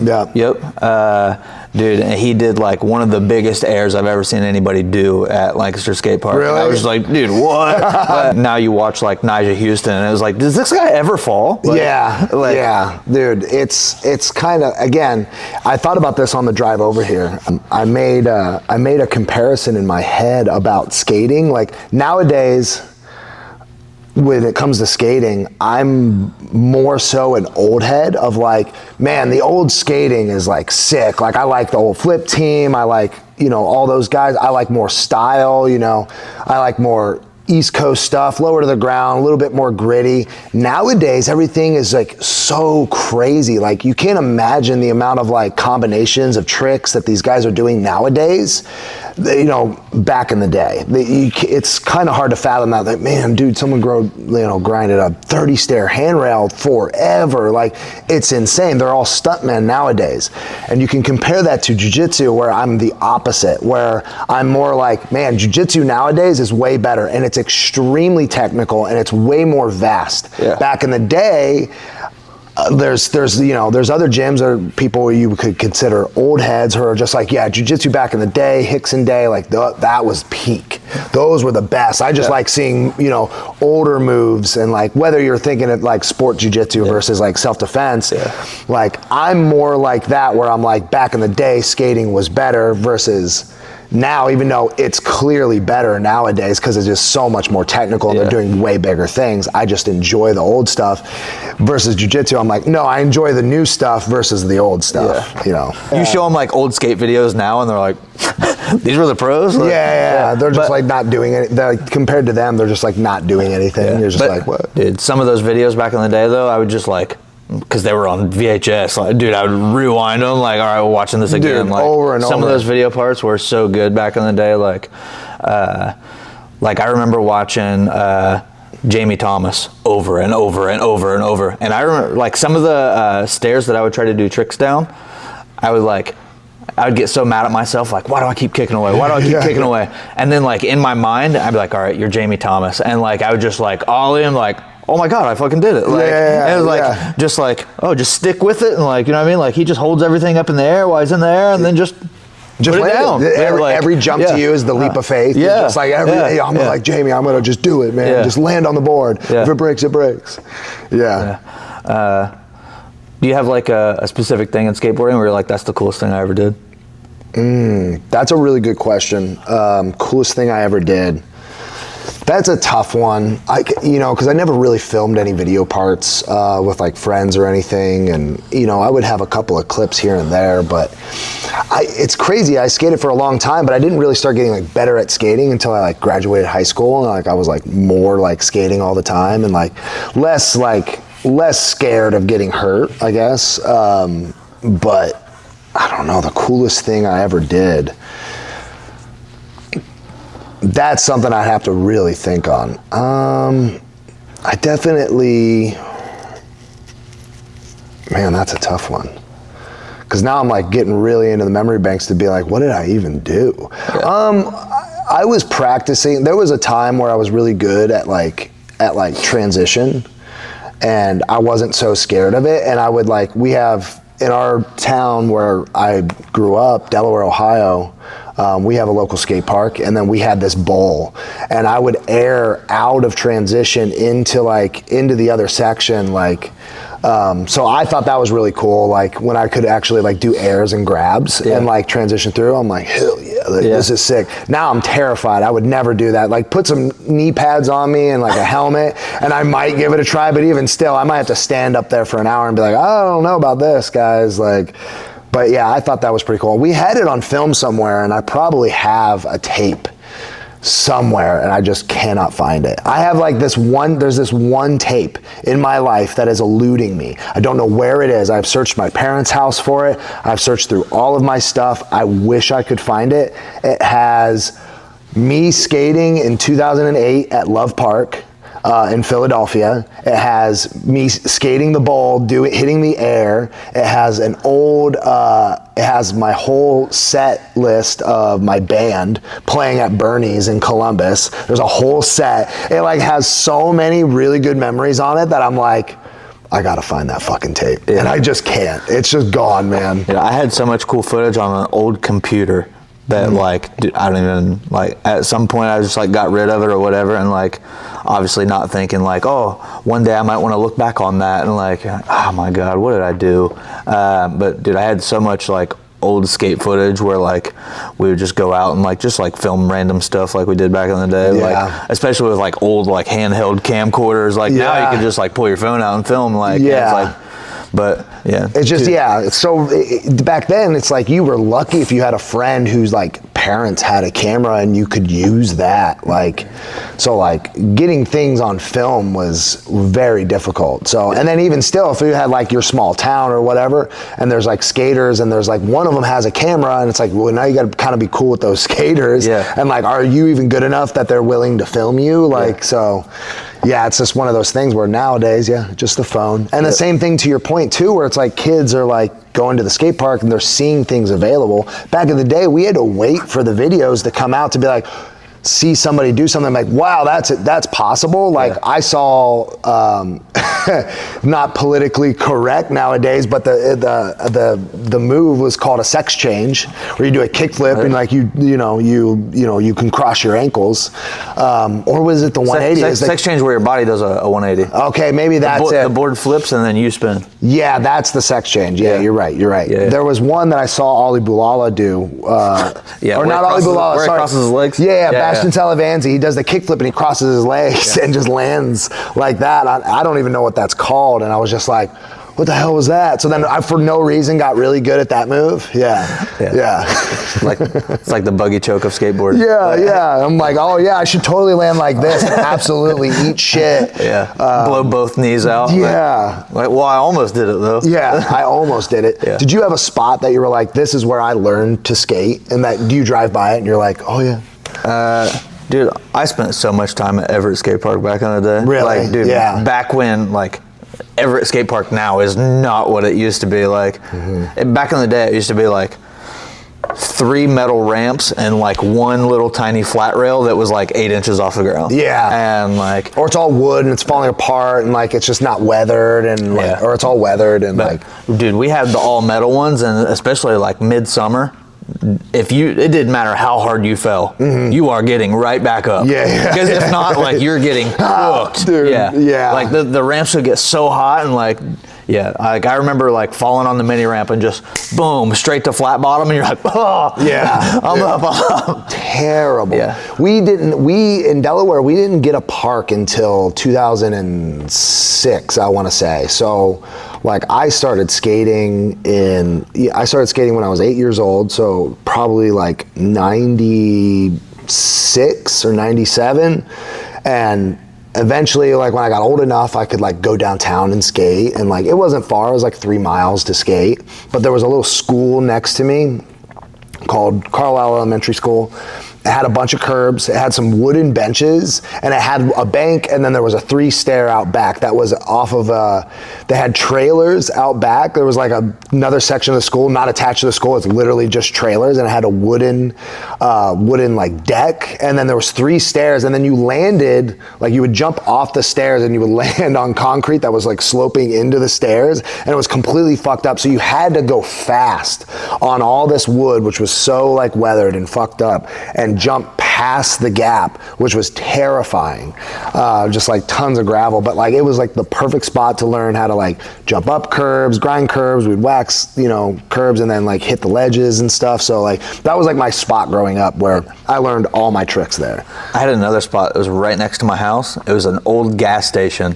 Dude, he did like one of the biggest airs I've ever seen anybody do at Lancaster Skate Park. Really? I was like, dude, what? But now you watch like Nigel Houston, and it was like, does this guy ever fall? Like, dude. It's kind of, again, I thought about this on the drive over here. I made a comparison in my head about skating. Like nowadays, when it comes to skating, I'm more so an old head of like, man, the old skating is like sick. Like I like the old Flip team. I like, all those guys. I like more style, I like more East Coast stuff, lower to the ground, a little bit more gritty. Nowadays, everything is like so crazy. Like you can't imagine the amount of like combinations of tricks that these guys are doing nowadays, you know, back in the day. It's kind of hard to fathom that. Like, man, dude, someone grinded a 30 stair handrail forever. Like, it's insane. They're all stuntmen nowadays. And you can compare that to jiu-jitsu, where I'm the opposite, where I'm more like, man, jiu-jitsu nowadays is way better, and it's extremely technical, and it's way more vast. Yeah. Back in the day, there's other gyms or people you could consider old heads who are just like, yeah, jiu-jitsu back in the day, Hickson day, like that was peak. Those were the best. I just like seeing, older moves, and like whether you're thinking of like sport jiu-jitsu versus like self-defense, like I'm more like that, where I'm like, back in the day skating was better versus now, even though it's clearly better nowadays because it's just so much more technical and they're doing way bigger things. I just enjoy the old stuff versus jiu-jitsu. I'm like, no, I enjoy the new stuff versus the old stuff, You show them like old skate videos now and they're like, these were the pros? Like, they're just like not doing it. Like, compared to them, they're just like not doing anything. You're just like, what? Dude, some of those videos back in the day though, I would just like, because they were on VHS, like, dude, I would rewind them, like, all right, we're watching this again. Dude, like, over and over. Some of those video parts were so good back in the day. Like I remember watching Jamie Thomas over and over and over and over. And I remember, like, some of the stairs that I would try to do tricks down, I would get so mad at myself, like, why do I keep kicking away? Why do I keep kicking away? And then, like, in my mind, I'd be like, all right, you're Jamie Thomas. And, like, I would just, like, ollie him, like, oh my God, I fucking did it. Like, and it was like, just like, oh, just stick with it. And like, you know what I mean? Like, he just holds everything up in the air while he's in the air, and then just put it down. Every jump to you is the leap of faith. Yeah. Just like I'm like, Jamie, I'm going to just do it, man. Just land on the board. If it breaks, it breaks. Do you have like a specific thing in skateboarding where you're like, that's the coolest thing I ever did? That's a really good question. Coolest thing I ever did. That's a tough one. Because I never really filmed any video parts with like friends or anything, and I would have a couple of clips here and there, but it's crazy. I skated for a long time, but I didn't really start getting like better at skating until I like graduated high school, and like I was like more like skating all the time and like less scared of getting hurt, I guess. But I don't know, the coolest thing I ever did. That's something I have to really think on. I definitely, man, that's a tough one. Because now I'm like getting really into the memory banks to be like, what did I even do? I was practicing. There was a time where I was really good at transition, and I wasn't so scared of it. And I would we have in our town where I grew up, Delaware, Ohio, we have a local skate park, and then we had this bowl, and I would air out of transition into the other section, so I thought that was really cool, like when I could actually do airs and grabs and transition through. I'm like, hell yeah, this is sick. Now I'm terrified. I would never do that. Like, put some knee pads on me and like a helmet, and I might give it a try, but even still, I might have to stand up there for an hour and be like, I don't know about this, guys. But yeah, I thought that was pretty cool. We had it on film somewhere, and I probably have a tape somewhere, and I just cannot find it. I have there's this one tape in my life that is eluding me. I don't know where it is. I've searched my parents' house for it. I've searched through all of my stuff. I wish I could find it. It has me skating in 2008 at Love Park in Philadelphia. It has me skating the bowl, hitting the air. It has it has my whole set list of my band playing at Bernie's in Columbus. There's a whole set. It has so many really good memories on it that I'm like, I gotta find that fucking tape. And I just can't. It's just gone, man. Yeah, I had so much cool footage on an old computer that dude, I don't even at some point I just got rid of it or whatever, and obviously not thinking oh, one day I might want to look back on that and oh my God, what did I do? But dude, I had so much old skate footage where we would just go out and just film random stuff like we did back in the day, especially with old handheld camcorders. Now you can just pull your phone out and film but yeah, it's just so back then it's you were lucky if you had a friend whose parents had a camera and you could use that. Like, so like getting things on film was very difficult. So, and then even still, if you had like your small town or whatever, and there's like skaters and there's like one of them has a camera and it's like, well, now you got to kind of be cool with those skaters. Yeah. And like, are you even good enough that they're willing to film you? Like, so yeah, it's just one of those things where nowadays, just the phone. And the same thing to your point too, where it's like kids are like going to the skate park and they're seeing things available. Back in the day, we had to wait for the videos to come out to be like, see somebody do something like, wow, that's possible. Like I saw, not politically correct nowadays, but the move was called a sex change, where you do a kickflip and like you can cross your ankles, or was it the 180? Sex change where your body does a 180. Okay, maybe that's it. The board flips and then you spin. Yeah, that's the sex change. Yeah, you're right. Yeah. There was one that I saw Ali Boulala do. Or not Ali Boulala, where sorry. He crosses his legs? Yeah. Bastion Televanzi, he does the kickflip and he crosses his legs and just lands like that. I don't even know what that's called, and I was just like, what the hell was that? So then I, for no reason, got really good at that move. Yeah. It's like the buggy choke of skateboarding. Yeah. I'm like, oh yeah, I should totally land like this and absolutely eat shit. Blow both knees out. Yeah. Well, I almost did it though. Yeah, I almost did it. Yeah. Did you have a spot that you were like, this is where I learned to skate? And that, do you drive by it and you're like, oh yeah? Dude, I spent so much time at Everett Skate Park back in the day. Really? Like, dude, back when, like, Everett Skate Park now is not what it used to be. Like, back in the day, it used to be like 3 metal ramps and like 1 little tiny flat rail that was like 8 inches off the ground. Yeah. And like, or it's all wood and it's falling apart and like it's just not weathered and like, or it's all weathered and like. Dude, we had the all metal ones, and especially like midsummer. It didn't matter how hard you fell, you are getting right back up. Because if not, like, you're getting cooked. Dude, yeah. Like the ramps would get so hot and like, I remember like falling on the mini ramp and just boom, straight to flat bottom, and you're like, oh, I'm up. Terrible. Yeah. We in Delaware, we didn't get a park until 2006, I want to say. So like I started skating when I was 8 years old, so probably like 96 or 97. And eventually, like when I got old enough, I could like go downtown and skate, and like it wasn't far, it was like 3 miles to skate, but there was a little school next to me called Carlisle Elementary School. It had a bunch of curbs, it had some wooden benches, and it had a bank, and then there was a 3-stair out back that was off of they had trailers out back. There was like another section of the school, not attached to the school, it's literally just trailers, and it had a wooden like deck, and then there was 3 stairs, and then you landed, like you would jump off the stairs and you would land on concrete that was like sloping into the stairs, and it was completely fucked up, so you had to go fast on all this wood, which was so like weathered and fucked up, and jump past the gap, which was terrifying. Just like tons of gravel, but like it was like the perfect spot to learn how to like jump up curbs, grind curbs, we'd wax, curbs, and then like hit the ledges and stuff. So like that was like my spot growing up where I learned all my tricks there. I had another spot that was right next to my house. It was an old gas station.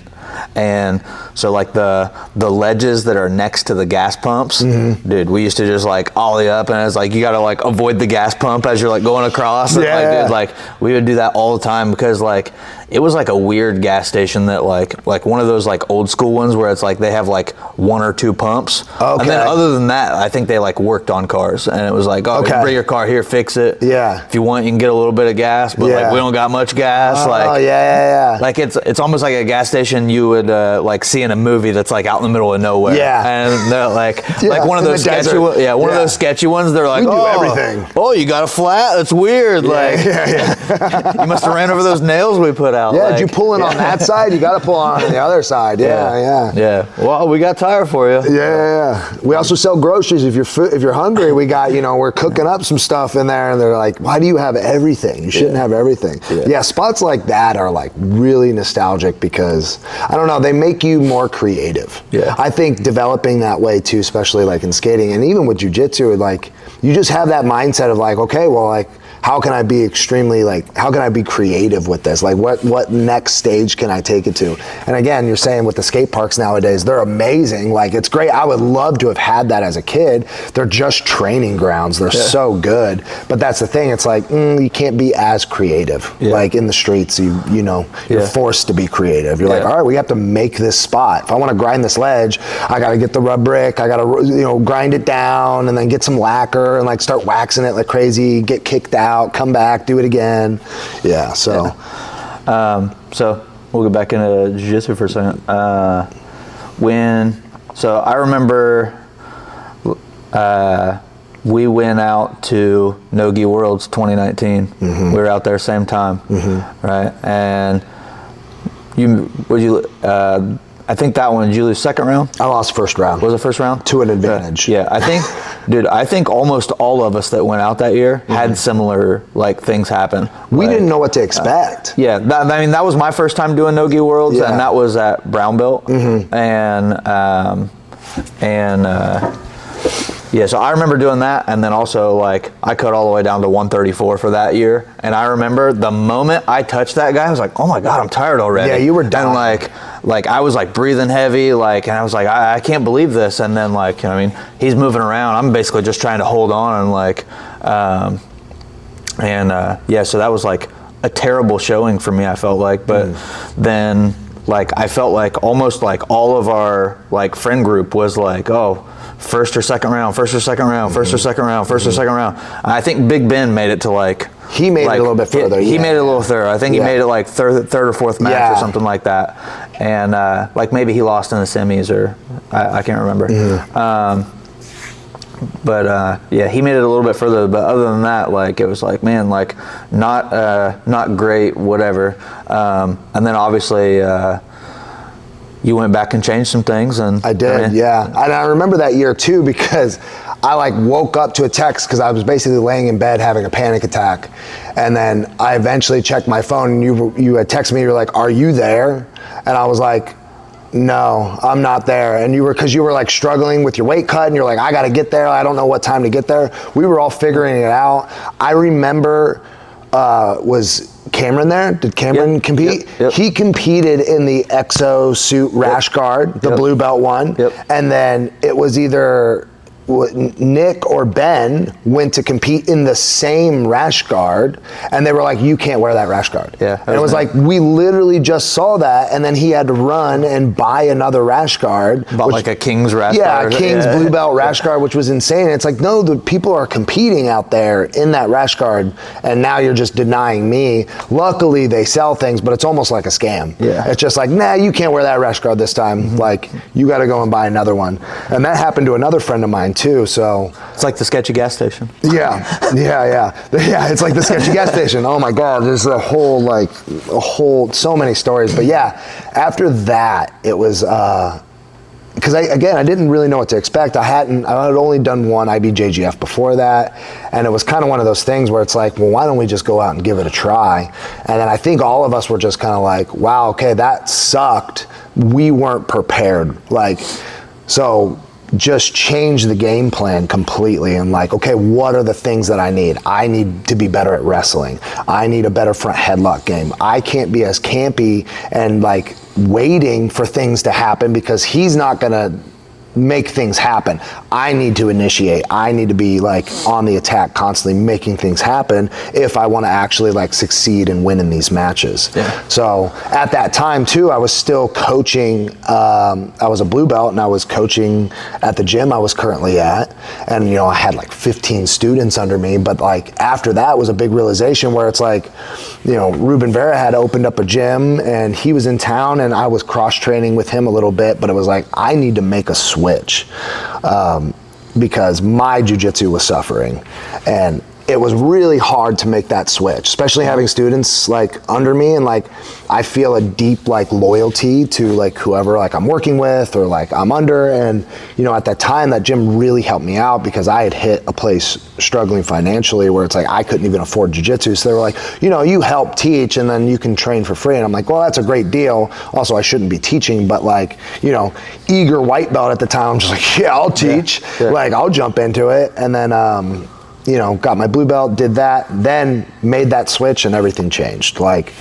And so like the ledges that are next to the gas pumps, dude, we used to just like ollie up, and it's like you gotta like avoid the gas pump as you're like going across. And like, dude, like we would do that all the time because like it was like a weird gas station that like one of those like old school ones where it's like they have like 1 or 2 pumps. Okay. And then other than that, I think they like worked on cars, and it was like, oh, bring your car here, fix it. Yeah. If you want, you can get a little bit of gas, but like we don't got much gas. Like it's almost like a gas station you would like see in a movie that's like out in the middle of nowhere. Yeah. And they're like one of those sketchy ones. Yeah, one of those sketchy ones. They're like, we do everything. Oh, you got a flat? That's weird. You must have ran over those nails we put out. Yeah, did you pull in on that side? You got to pull on the other side. Yeah. Well, we got tire for you. Yeah. We also sell groceries. If you're hungry, we got, we're cooking up some stuff in there, and they're like, why do you have everything? You shouldn't have everything. Yeah, spots like that are like really nostalgic because, I don't know, they make you more creative. Yeah. I think developing that way too, especially like in skating and even with jiu-jitsu, like you just have that mindset of like, okay, well, like how can I be creative with this? Like what what next stage can I take it to? And again, you're saying with the skate parks nowadays, they're amazing. Like, it's great. I would love to have had that as a kid. They're just training grounds. They're so good. But that's the thing. It's like, you can't be as creative. Like in the streets, you know, you're forced to be creative. You're like, all right, we have to make this spot. If I want to grind this ledge, I got to get the rub brick. I got to, you know, grind it down and then get some lacquer and like start waxing it like crazy, get kicked out, come back, do it again. Yeah, so. So we'll go back into jiu-jitsu for a second. So I remember we went out to No-Gi Worlds 2019. We were out there same time, right? And I think that one, did you lose second round? I lost first round. Was it first round? To an advantage. Yeah, I think almost all of us that went out that year had similar like things happen. We didn't know what to expect. That was my first time doing No-Gi Worlds, and that was at Brown Belt. So I remember doing that, and then also like I cut all the way down to 134 for that year. And I remember the moment I touched that guy, I was like, oh my God, I'm tired already. Yeah, you were done. And like I was like breathing heavy, like, and I was like, I can't believe this. And then like, you know, I mean, he's moving around. I'm basically just trying to hold on and like, so that was like a terrible showing for me, I felt like. But then like I felt like almost like all of our like friend group was like, oh, first or second round. I think Big Ben made it to like. He made it a little bit further. He made it a little further. I think he made it like third or fourth match or something like that. And like maybe he lost in the semis or I can't remember. He made it a little bit further. But other than that, like it was like, man, like not great, whatever. And then obviously. You went back and changed some things, and I did, yeah. And I remember that year too because I like woke up to a text because I was basically laying in bed having a panic attack, and then I eventually checked my phone, and you had texted me. You were like, "Are you there?" And I was like, "No, I'm not there." And you were like struggling with your weight cut, and you're like, "I got to get there. I don't know what time to get there." We were all figuring it out. I remember was Cameron there? Did Cameron compete? Yep. He competed in the exo suit rash guard, the blue belt one. And then it was either Nick or Ben went to compete in the same rash guard, and they were like, you can't wear that rash guard. And it was like, we literally just saw that, and then he had to run and buy another rash guard. Like a King's rash guard. Yeah, King's blue belt rash guard, which was insane. It's like, no, the people are competing out there in that rash guard, and now you're just denying me. Luckily, they sell things, but it's almost like a scam. It's just like, nah, you can't wear that rash guard this time. Like, you got to go and buy another one. And that happened to another friend of mine too, so. It's like the sketchy gas station. Yeah, it's like the sketchy gas station. Oh my God, there's so many stories. But yeah, after that, it was, because I didn't really know what to expect. I had only done one IBJJF before that, and it was kind of one of those things where it's like, well, why don't we just go out and give it a try? And then I think all of us were just kind of like, wow, okay, that sucked. We weren't prepared. Like, so just change the game plan completely and like, okay, what are the things that I need? I need to be better at wrestling. I need a better front headlock game. I can't be as campy and like waiting for things to happen because he's not gonna make things happen. I need to initiate. I need to be like on the attack, constantly making things happen if I want to actually like succeed and win in these matches. So at that time too, I was still coaching. I was a blue belt and I was coaching at the gym I was currently at. And you know, I had like 15 students under me, but like after that was a big realization where it's like, you know, Ruben Vera had opened up a gym and he was in town and I was cross training with him a little bit, but it was like, I need to make a switch because my jiu-jitsu was suffering, and it was really hard to make that switch, especially having students like under me, and like I feel a deep like loyalty to like whoever like I'm working with or like I'm under. And you know, at that time that gym really helped me out because I had hit a place struggling financially where it's like I couldn't even afford jiu-jitsu. So they were like, you know, you help teach and then you can train for free. And I'm like, well, that's a great deal. Also, I shouldn't be teaching, but like, you know, eager white belt at the time, I'm just like, yeah, I'll teach. Like I'll jump into it. And then you know, got my blue belt, did that, then made that switch and everything changed. Like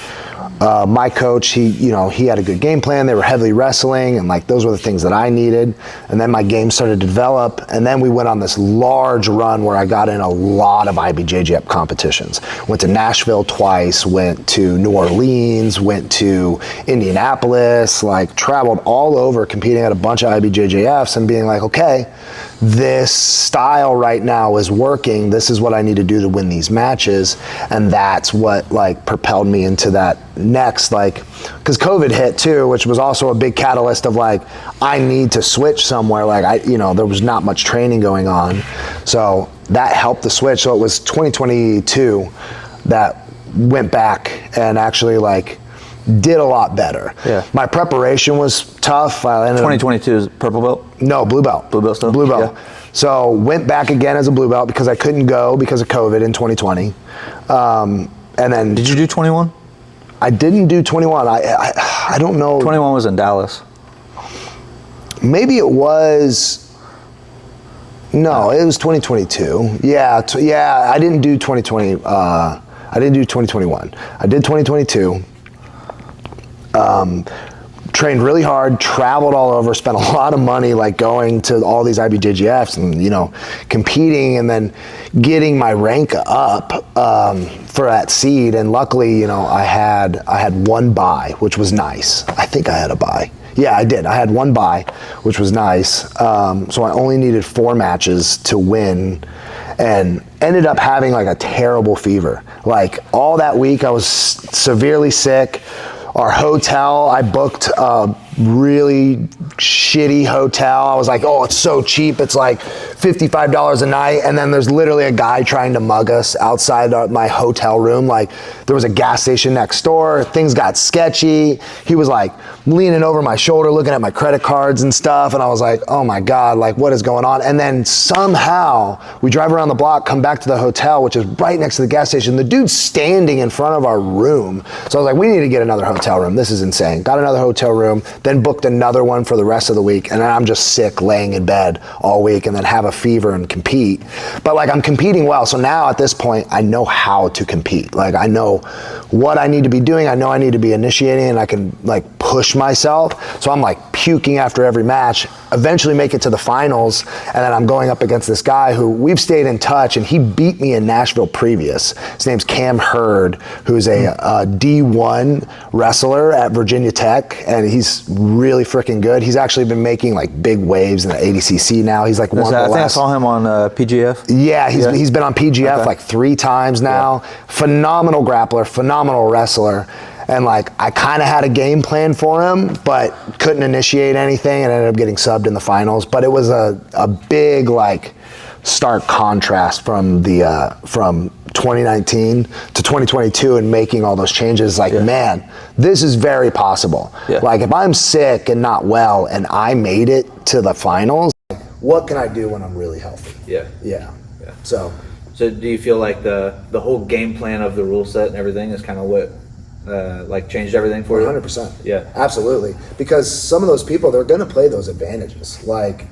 my coach, he had a good game plan. They were heavily wrestling, and like those were the things that I needed. And then my game started to develop, and then we went on this large run where I got in a lot of IBJJF competitions. Went to Nashville twice, went to New Orleans, went to Indianapolis, like traveled all over competing at a bunch of IBJJFs and being like, okay, this style right now is working. This is what I need to do to win these matches. And that's what like propelled me into that next, like, because COVID hit too, which was also a big catalyst of like, I need to switch somewhere. Like there was not much training going on. So that helped the switch. So it was 2022 that went back and actually like did a lot better. Yeah. My preparation was tough. 2022 is purple belt? No, blue belt. Blue belt still? Blue belt. Yeah. So went back again as a blue belt because I couldn't go because of COVID in 2020. And then did you do 21? I didn't do 21. I don't know. 21 was in Dallas. Maybe it was. No, it was 2022. Yeah, I didn't do 2020. I didn't do 2021. I did 2022. Trained really hard, traveled all over, spent a lot of money like going to all these IBJJFs and competing and then getting my rank up for that seed. And luckily, I had one bye, which was nice. I think I had a bye. Yeah, I did. I had one bye, which was nice. So I only needed 4 matches to win and ended up having like a terrible fever. Like all that week I was severely sick. Our hotel, I booked a really shitty hotel. I was like, oh, it's so cheap. It's like $55 a night. And then there's literally a guy trying to mug us outside my hotel room. Like there was a gas station next door. Things got sketchy. He was like leaning over my shoulder, looking at my credit cards and stuff. And I was like, oh my God, like what is going on? And then somehow we drive around the block, come back to the hotel, which is right next to the gas station. The dude's standing in front of our room. So I was like, we need to get another hotel room. This is insane. Got another hotel room, then booked another one for the rest of the week. And then I'm just sick laying in bed all week and then have a fever and compete. But like I'm competing well. So now at this point, I know how to compete. Like I know what I need to be doing. I know I need to be initiating and I can like push myself. So I'm like puking after every match, eventually make it to the finals. And then I'm going up against this guy who we've stayed in touch and he beat me in Nashville previous. His name's Cam Hurd, who's a D1 wrestler at Virginia Tech. And he's really freaking good. He's actually been making like big waves in the ADCC now. He's like one of the last. I think I saw him on PGF. Yeah, he's been on PGF like 3 times now. Yeah. Phenomenal grappler, phenomenal wrestler. And like I kind of had a game plan for him, but couldn't initiate anything and ended up getting subbed in the finals. But it was a big like stark contrast from the from 2019 to 2022 and making all those changes. Like, man, this is very possible. Yeah. Like if I'm sick and not well and I made it to the finals, what can I do when I'm really healthy? Yeah. So do you feel like the whole game plan of the rule set and everything is kind of what like changed everything for you? 100%. Yeah, absolutely. Because some of those people, they're going to play those advantages. Like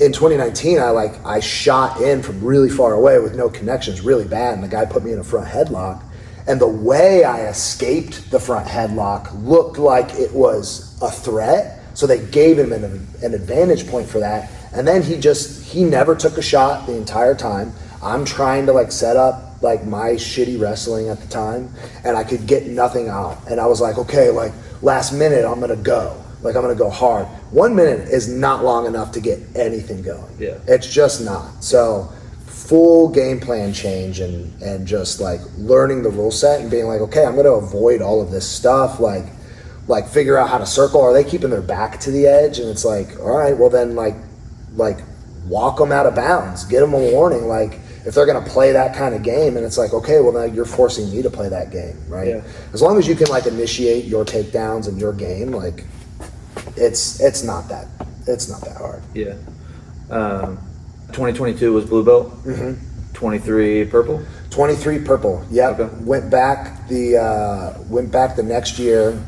in 2019, I shot in from really far away with no connections, really bad, and the guy put me in a front headlock. And the way I escaped the front headlock looked like it was a threat. So they gave him an advantage point for that. And then he never took a shot the entire time. I'm trying to like set up like my shitty wrestling at the time, and I could get nothing out. And I was like, okay, like last minute I'm gonna go. Like I'm gonna go hard. 1 minute is not long enough to get anything going. Yeah. It's just not. So full game plan change and just like learning the rule set and being like, okay, I'm gonna avoid all of this stuff, like figure out how to circle. Are they keeping their back to the edge? And it's like, all right, well then like walk them out of bounds, get them a warning. Like if they're going to play that kind of game, and it's like, okay, well now you're forcing me to play that game, right? Yeah. As long as you can like initiate your takedowns and your game, like it's not that hard. Yeah. 2022 was blue belt. 23 purple. 23 purple. Yep. Okay. Went back the next year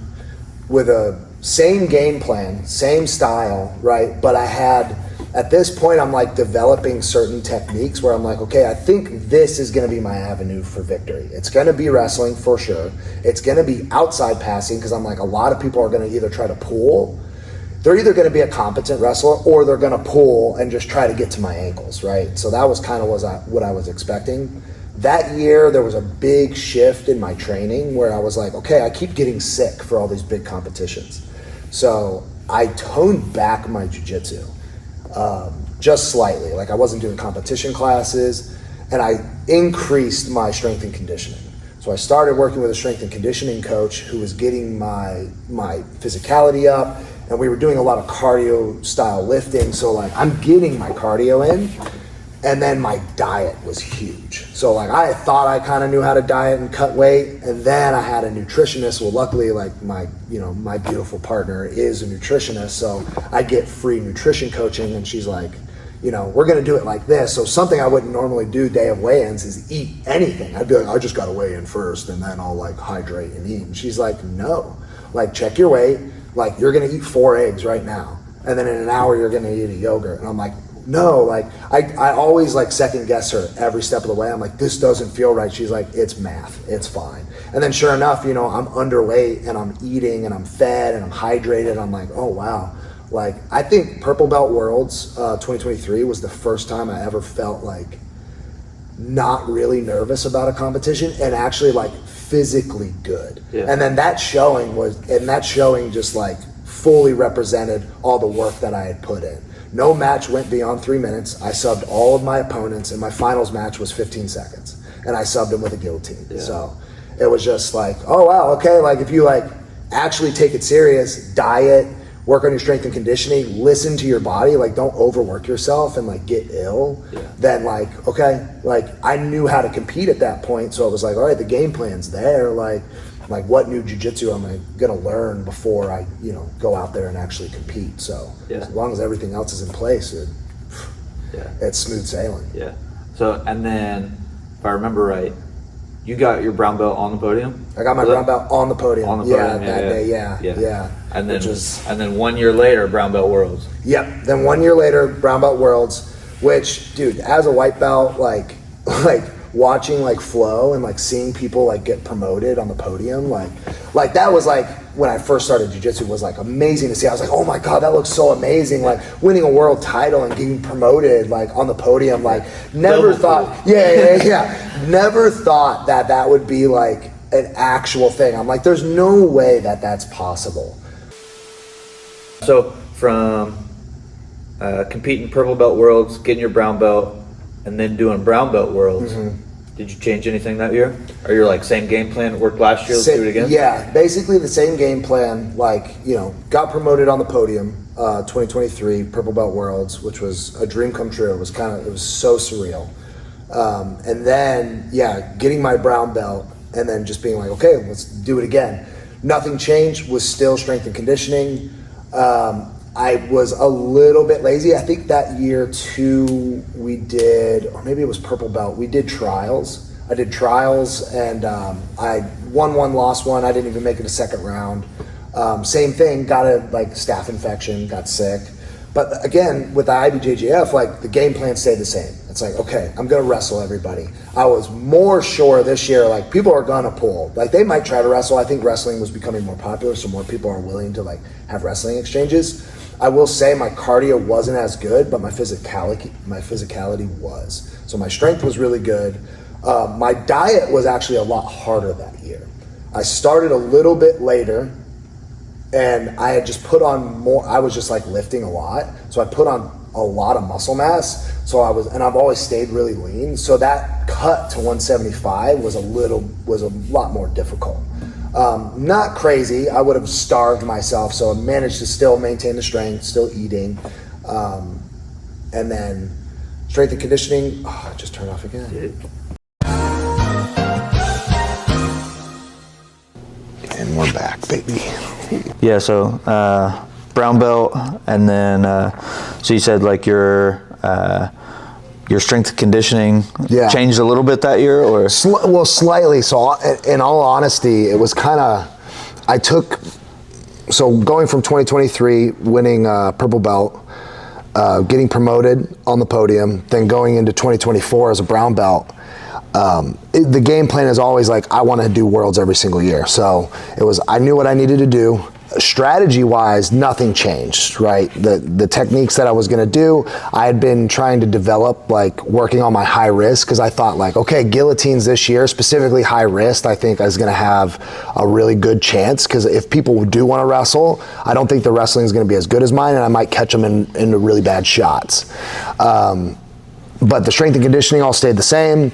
with a same game plan, same style, right? But I had at this point, I'm like developing certain techniques where I'm like, okay, I think this is going to be my avenue for victory. It's going to be wrestling for sure. It's going to be outside passing because I'm like, a lot of people are going to either try to pull. They're either going to be a competent wrestler or they're going to pull and just try to get to my ankles, right? So that was kind of what I was expecting. That year, there was a big shift in my training where I was like, okay, I keep getting sick for all these big competitions. So I toned back my jiu-jitsu just slightly. Like I wasn't doing competition classes, and I increased my strength and conditioning. So I started working with a strength and conditioning coach who was getting my physicality up, and we were doing a lot of cardio style lifting. So like I'm getting my cardio in, and then my diet was huge. So like I thought I kind of knew how to diet and cut weight, and then I had a nutritionist. Well, luckily, like my beautiful partner is a nutritionist, so I get free nutrition coaching, and she's like, we're gonna do it like this. So something I wouldn't normally do day of weigh-ins is eat anything. I'd be like, I just gotta weigh in first, and then I'll like hydrate and eat. And she's like, no, like check your weight. Like you're gonna eat 4 eggs right now, and then in an hour you're gonna eat a yogurt. And I'm like, no, like I always like second guess her every step of the way. I'm like, this doesn't feel right. She's like, it's math, it's fine. And then sure enough, I'm underweight and I'm eating and I'm fed and I'm hydrated. I'm like, oh wow. Like I think Purple Belt Worlds 2023 was the first time I ever felt like not really nervous about a competition and actually like physically good. Yeah. And then that showing just like fully represented all the work that I had put in. No match went beyond 3 minutes. I subbed all of my opponents, and my finals match was 15 seconds. And I subbed them with a guillotine. Yeah. So it was just like, oh wow, okay, like if you like actually take it serious, diet, work on your strength and conditioning, listen to your body, like don't overwork yourself and like get ill, then like, okay, like I knew how to compete at that point. So it was like, all right, the game plan's there. Like what new jiu-jitsu am I gonna learn before I, go out there and actually compete? So as long as everything else is in place, it's smooth sailing. Yeah. So, and then if I remember right, you got your brown belt on the podium? I got my brown belt on the podium. On the podium, that day, yeah. And then 1 year later, Brown Belt Worlds. Yep. Then 1 year later, Brown Belt Worlds, which, dude, as a white belt, like watching like flow and like seeing people like get promoted on the podium, like that was like when I first started jiu-jitsu was like amazing to see. I was like, oh my God, that looks so amazing. Like winning a world title and getting promoted like on the podium, like never thought, never thought that would be like an actual thing. I'm like, there's no way that's possible. So from competing Purple Belt Worlds, getting your brown belt, and then doing Brown Belt Worlds, did you change anything that year? Or you're like, same game plan, worked last year, let's do it again? Yeah, basically the same game plan, like, got promoted on the podium, 2023 Purple Belt Worlds, which was a dream come true. It was so surreal. And then, getting my brown belt and then just being like, okay, let's do it again. Nothing changed, was still strength and conditioning. I was a little bit lazy. I think that year too, we did, or maybe it was Purple Belt, we did trials. I did trials and I won one, lost one. I didn't even make it a second round. Same thing, got a staph infection, got sick. But again, with the IBJJF, like the game plan stayed the same. It's like, okay, I'm gonna wrestle everybody. I was more sure this year, like people are gonna pull. Like they might try to wrestle. I think wrestling was becoming more popular, so more people are willing to like have wrestling exchanges. I will say my cardio wasn't as good, but my physicality was. So my strength was really good. My diet was actually a lot harder that year. I started a little bit later, and I had just put on more. I was just like lifting a lot, so I put on a lot of muscle mass. So and I've always stayed really lean. So that cut to 175 was a lot more difficult. Not crazy. I would have starved myself, so I managed to still maintain the strength, still eating. And then strength and conditioning, it just turned off again. And we're back, baby. Yeah, so brown belt, and then so you said like your strength and conditioning changed a little bit that year, or? Well, slightly. So in all honesty, it was kind of, so going from 2023 winning Purple Belt, getting promoted on the podium, then going into 2024 as a brown belt. The game plan is always like, I want to do worlds every single year. So I knew what I needed to do. Strategy wise, nothing changed, right? The techniques that I was going to do, I had been trying to develop, like working on my high wrist, because I thought like, okay, guillotines this year, specifically high wrist, I think is going to have a really good chance, because if people do want to wrestle, I don't think the wrestling is going to be as good as mine, and I might catch them into really bad shots. But the strength and conditioning all stayed the same.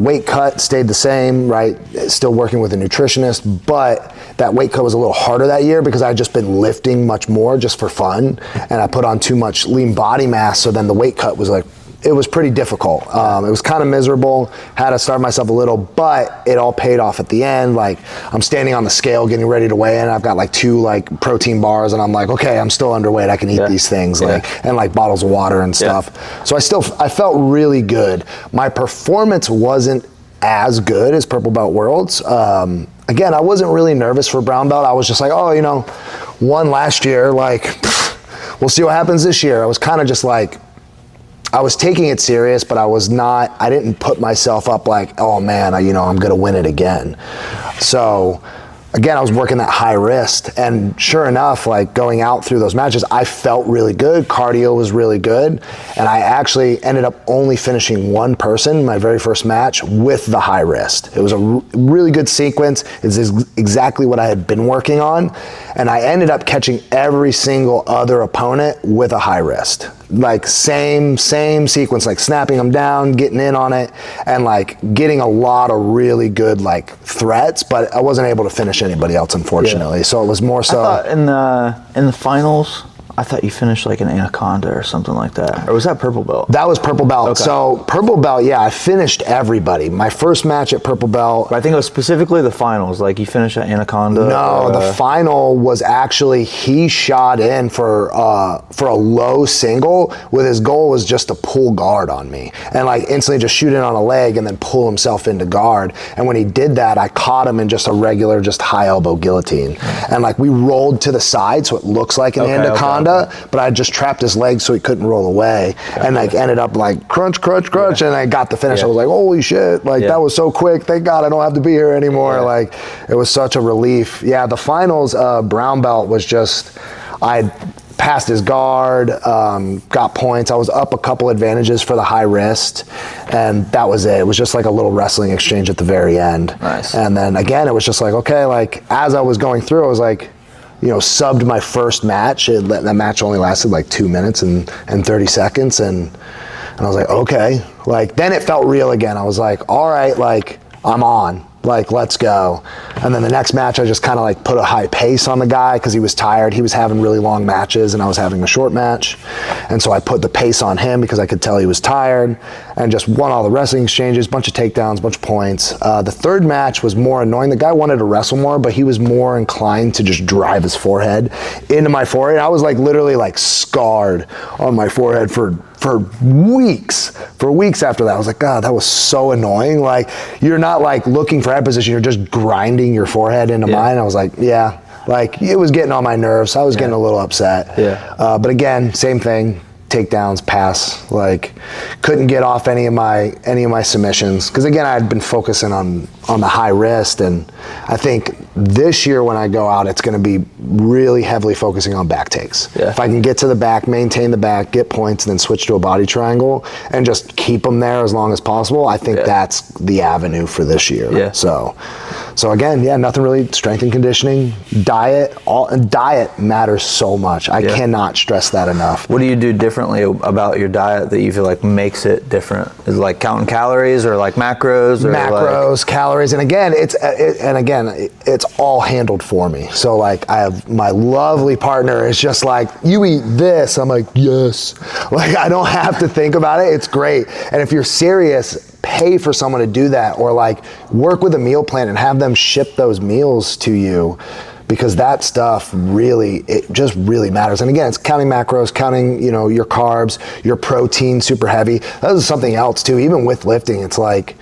Weight cut stayed the same, right? Still working with a nutritionist, but that weight cut was a little harder that year because I had just been lifting much more just for fun, and I put on too much lean body mass, so then the weight cut was like, it was pretty difficult. It was kind of miserable, had to starve myself a little, but it all paid off at the end. Like, I'm standing on the scale getting ready to weigh in, I've got like 2 like protein bars, and I'm like, okay, I'm still underweight, I can eat these things, like, and like bottles of water and stuff. So I felt really good. My performance wasn't as good as Purple Belt Worlds. Again, I wasn't really nervous for brown belt. I was just like, oh, won last year, like, we'll see what happens this year. I was kind of just like, I was taking it serious, but I didn't put myself up like, oh man, I'm gonna win it again. So again, I was working that high wrist, and sure enough, like going out through those matches, I felt really good. Cardio was really good, and I actually ended up only finishing one person my very first match with the high wrist. It was a really good sequence. It's exactly what I had been working on, and I ended up catching every single other opponent with a high wrist. Like same sequence, like snapping them down, getting in on it, and like getting a lot of really good like threats, but I wasn't able to finish anybody else, unfortunately. So it was more so. I thought in the finals, I thought you finished like an anaconda or something like that. Or was that purple belt? That was purple belt. Okay. So purple belt, yeah, I finished everybody. My first match at purple belt. But I think it was specifically the finals. Like you finished at anaconda. No, the final was actually he shot in for a low single with his goal was just to pull guard on me and like instantly just shoot in on a leg and then pull himself into guard. And when he did that, I caught him in just a regular, just high elbow guillotine. And like we rolled to the side so it looks like an anaconda. But I just trapped his leg so he couldn't roll away, and like ended up like crunch, and I got the finish. I was like, holy shit, like that was so quick. Thank God I don't have to be here anymore. Like it was such a relief. Yeah, the finals brown belt was just, I passed his guard, got points. I was up a couple advantages for the high wrist, and that was it. It was just like a little wrestling exchange at the very end. Nice. And then again, it was just like, okay, like as I was going through, I was like, subbed my first match. That match only lasted like 2 minutes and 30 seconds. And I was like, okay. Like, then it felt real again. I was like, all right, like, I'm on. Like, let's go. And then the next match, I just kind of like put a high pace on the guy because he was tired. He was having really long matches and I was having a short match. And so I put the pace on him because I could tell he was tired, and just won all the wrestling exchanges, bunch of takedowns, bunch of points. The third match was more annoying. The guy wanted to wrestle more, but he was more inclined to just drive his forehead into my forehead. I was like literally like scarred on my forehead for weeks after that. I was like, God, that was so annoying. Like, you're not like looking for head position, you're just grinding your forehead into mine. I was like, yeah, like it was getting on my nerves. I was getting a little upset. But again, same thing. Takedowns, pass, like couldn't get off any of my submissions because again I had been focusing on the high wrist, and I think this year when I go out it's going to be really heavily focusing on back takes. If I can get to the back, maintain the back, get points, and then switch to a body triangle and just keep them there as long as possible, I think that's the avenue for this year. So again, nothing really. Strength and conditioning, diet matters so much. I cannot stress that enough. What do you do differently about your diet that you feel like makes it different? Is it like counting calories or like macros? Or macros, calories, and again, it's all handled for me. So like I have my lovely partner is just like, you eat this. I'm like, yes. Like I don't have to think about it. It's great. And if you're serious, pay for someone to do that, or like work with a meal plan and have them ship those meals to you, because that stuff it just really matters. And again, it's counting macros, counting, your carbs, your protein, super heavy. That is something else too. Even with lifting, it's like,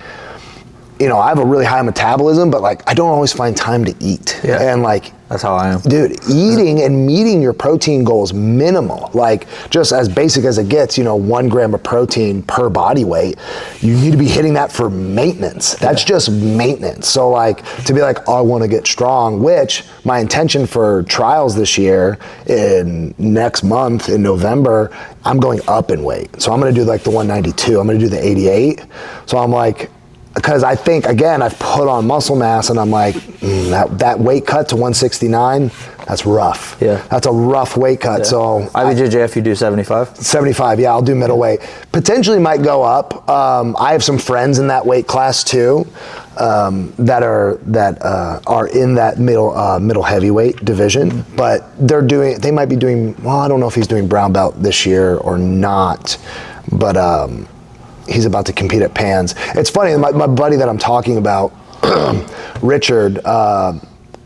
you know, I have a really high metabolism, but like I don't always find time to eat. Yeah. And like, that's how I am. Dude, eating and meeting your protein goals minimal, like just as basic as it gets, you know, 1 gram of protein per body weight, you need to be hitting that for maintenance. That's just maintenance. So like to be like, oh, I want to get strong, which my intention for trials this year in next month in November, I'm going up in weight. So I'm going to do like the 192, I'm going to do the 88. So I'm like, because I think, again, I've put on muscle mass and I'm like, that weight cut to 169, that's rough. Yeah. That's a rough weight cut. Yeah. So IBJJF, you do 75? 75, yeah, I'll do middleweight. Potentially might go up. I have some friends in that weight class too, that are in that middle heavyweight division, but they might be doing, well, I don't know if he's doing brown belt this year or not, but he's about to compete at Pans. It's funny, my buddy that I'm talking about, Richard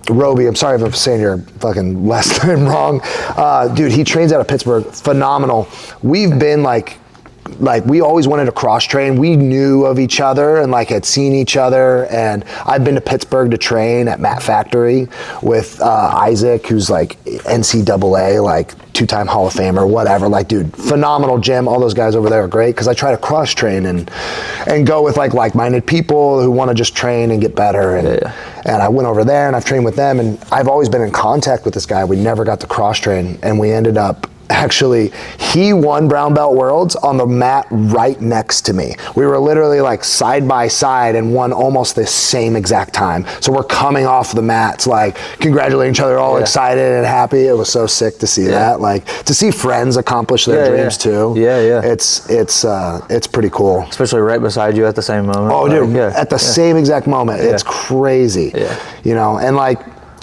Roby, I'm sorry if I'm saying your fucking last name wrong. Dude, he trains out of Pittsburgh, phenomenal. We've been like we always wanted to cross train. We knew of each other and like had seen each other. And I've been to Pittsburgh to train at Matt Factory with Isaac, who's like NCAA, like 2-time Hall of Famer, whatever. Like, dude, phenomenal gym. All those guys over there are great because I try to cross train and go with like-minded people who want to just train and get better. And I went over there and I've trained with them. And I've always been in contact with this guy. We never got to cross train, and we ended up. Actually, he won Brown Belt Worlds on the mat right next to me. We were literally like side by side and won almost the same exact time. So we're coming off the mats, like congratulating each other, all excited and happy. It was so sick to see that. Like to see friends accomplish their dreams too. Yeah. It's pretty cool. Especially right beside you at the same moment. Oh, dude, at the same exact moment. It's crazy. Yeah. You know, and like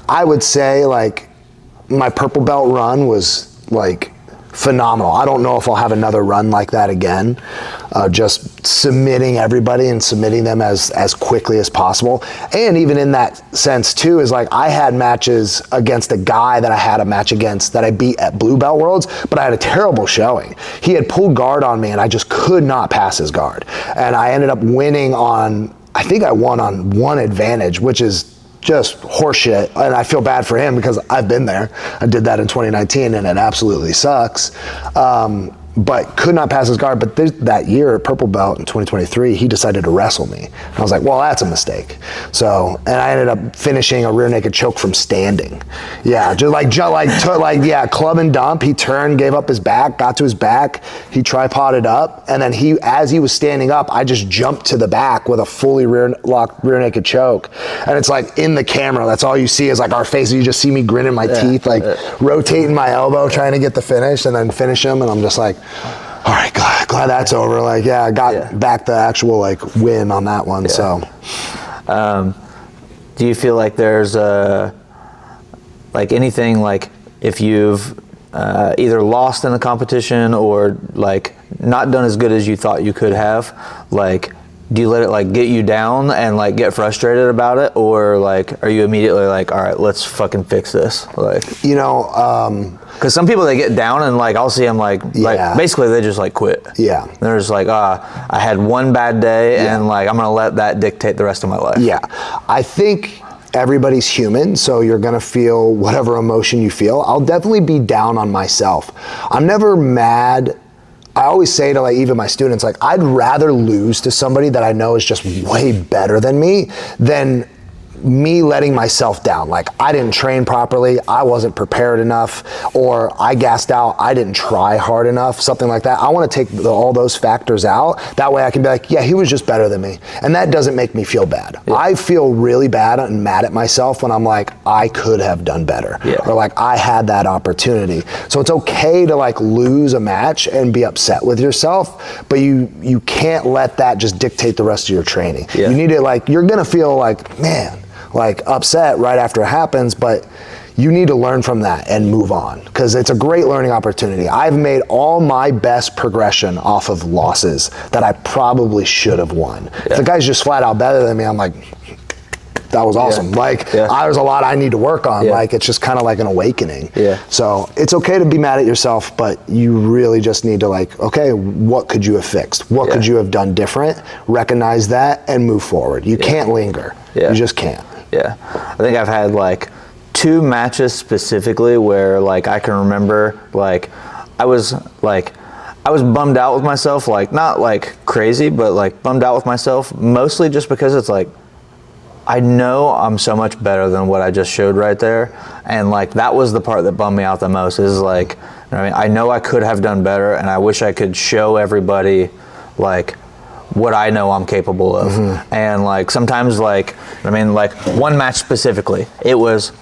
I would say like my purple belt run was like phenomenal. I don't know if I'll have another run like that again. Just submitting everybody and submitting them as quickly as possible. And even in that sense too, is like I had matches against a guy that I had a match against that I beat at Blue Belt Worlds, but I had a terrible showing. He had pulled guard on me and I just could not pass his guard. And I ended up winning on, I think I won on one advantage, which is just horseshit, and I feel bad for him because I've been there. I did that in 2019 and it absolutely sucks. But could not pass his guard. But that year at Purple Belt in 2023, he decided to wrestle me. And I was like, well, that's a mistake. So, and I ended up finishing a rear naked choke from standing. Yeah, club and dump. He turned, gave up his back, got to his back. He tripoded up, and then as he was standing up, I just jumped to the back with a fully rear naked choke. And it's like in the camera, that's all you see is like our faces. You just see me grinning my teeth, like rotating my elbow, trying to get the finish, and then finish him. And I'm just like, all right, glad that's over. Like, I got back the actual like win on that one. So, do you feel like there's like anything like if you've either lost in the competition or like not done as good as you thought you could have, like do you let it like get you down and like get frustrated about it, or like are you immediately like, all right, let's fucking fix this? Like, you know, because some people, they get down and like I'll see them like basically they just like quit. Yeah. They're just like, I had one bad day and like I'm gonna let that dictate the rest of my life. Yeah, I think everybody's human, so you're gonna feel whatever emotion you feel. I'll definitely be down on myself. I'm never mad. I always say to like even my students, like I'd rather lose to somebody that I know is just way better than me than me letting myself down. Like I didn't train properly, I wasn't prepared enough, or I gassed out, I didn't try hard enough, something like that. I want to take all those factors out. That way I can be like, yeah, he was just better than me. And that doesn't make me feel bad. Yeah. I feel really bad and mad at myself when I'm like, I could have done better. Yeah. Or like I had that opportunity. So it's okay to like lose a match and be upset with yourself, but you can't let that just dictate the rest of your training. Yeah. You need to like, you're gonna feel like, man, like upset right after it happens, but you need to learn from that and move on because it's a great learning opportunity. I've made all my best progression off of losses that I probably should have won. Yeah. If the guy's just flat out better than me, I'm like, awesome. There's a lot I need to work on. It's just kind of like an awakening. So it's okay to be mad at yourself, but you really just need to okay, what could you have fixed? What could you have done different? Recognize that and move forward. You can't linger. You just can't. I think I've had 2 matches specifically where I can remember I was bummed out with myself, not crazy, but bummed out with myself, mostly just because it's I know I'm so much better than what I just showed right there, and that was the part that bummed me out the most. Is I know I could have done better, and I wish I could show everybody what I know I'm capable of. And sometimes one match specifically, I was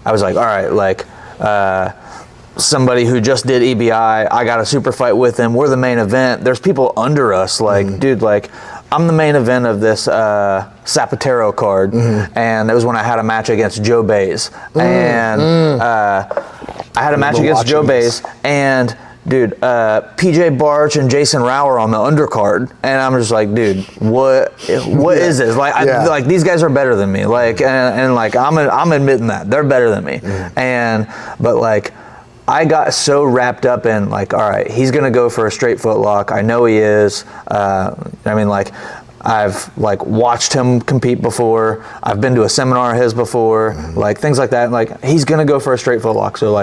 all right, somebody who just did EBI, I got a super fight with them, we're the main event, there's people under us, dude, I'm the main event of this Zapatero card, and it was when I had a match against Joe Bays, and I had a match against Joe Bays, and dude, PJ Barch and Jason Rao are on the undercard, and I'm just dude, what is this? These guys are better than me, I'm admitting that they're better than me, but I got so wrapped up in all right, he's gonna go for a straight foot lock. I know he is. I've watched him compete before. I've been to a seminar of his before, things like that. He's gonna go for a straight foot lock. So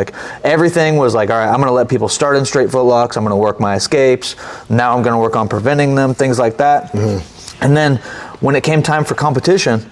everything was all right, I'm gonna let people start in straight foot locks. I'm gonna work my escapes. Now I'm gonna work on preventing them, things like that. And then when it came time for competition,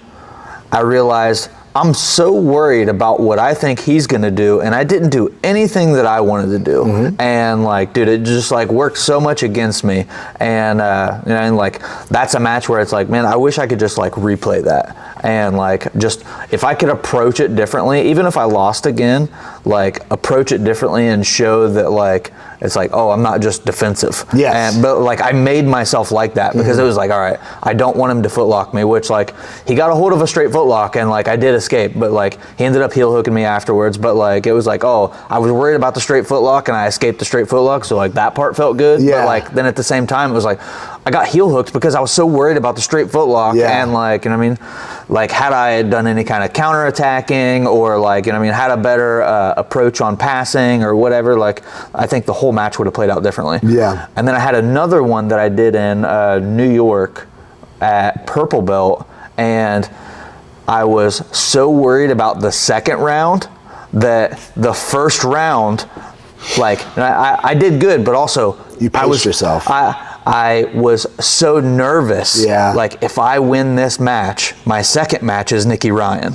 I realized I'm so worried about what I think he's gonna do, and I didn't do anything that I wanted to do. And dude, it just worked so much against me. And that's a match where it's man, I wish I could just replay that. And just if I could approach it differently, even if I lost again, approach it differently and show that it's oh, I'm not just defensive. But I made myself like that because it was all right, I don't want him to footlock me, which he got a hold of a straight footlock, and I did escape, but he ended up heel hooking me afterwards. But it was oh, I was worried about the straight footlock and I escaped the straight footlock, so that part felt good. But then at the same time it was I got heel hooked because I was so worried about the straight footlock, and you know what I mean, had I done any kind of counter attacking or you know what I mean, had a better approach on passing or whatever, I think the whole match would have played out differently. And then I had another one that I did in New York at purple belt, and I was so worried about the second round that the first round, I did good, but also you paced yourself. I was so nervous. If I win this match, my second match is Nicky Ryan.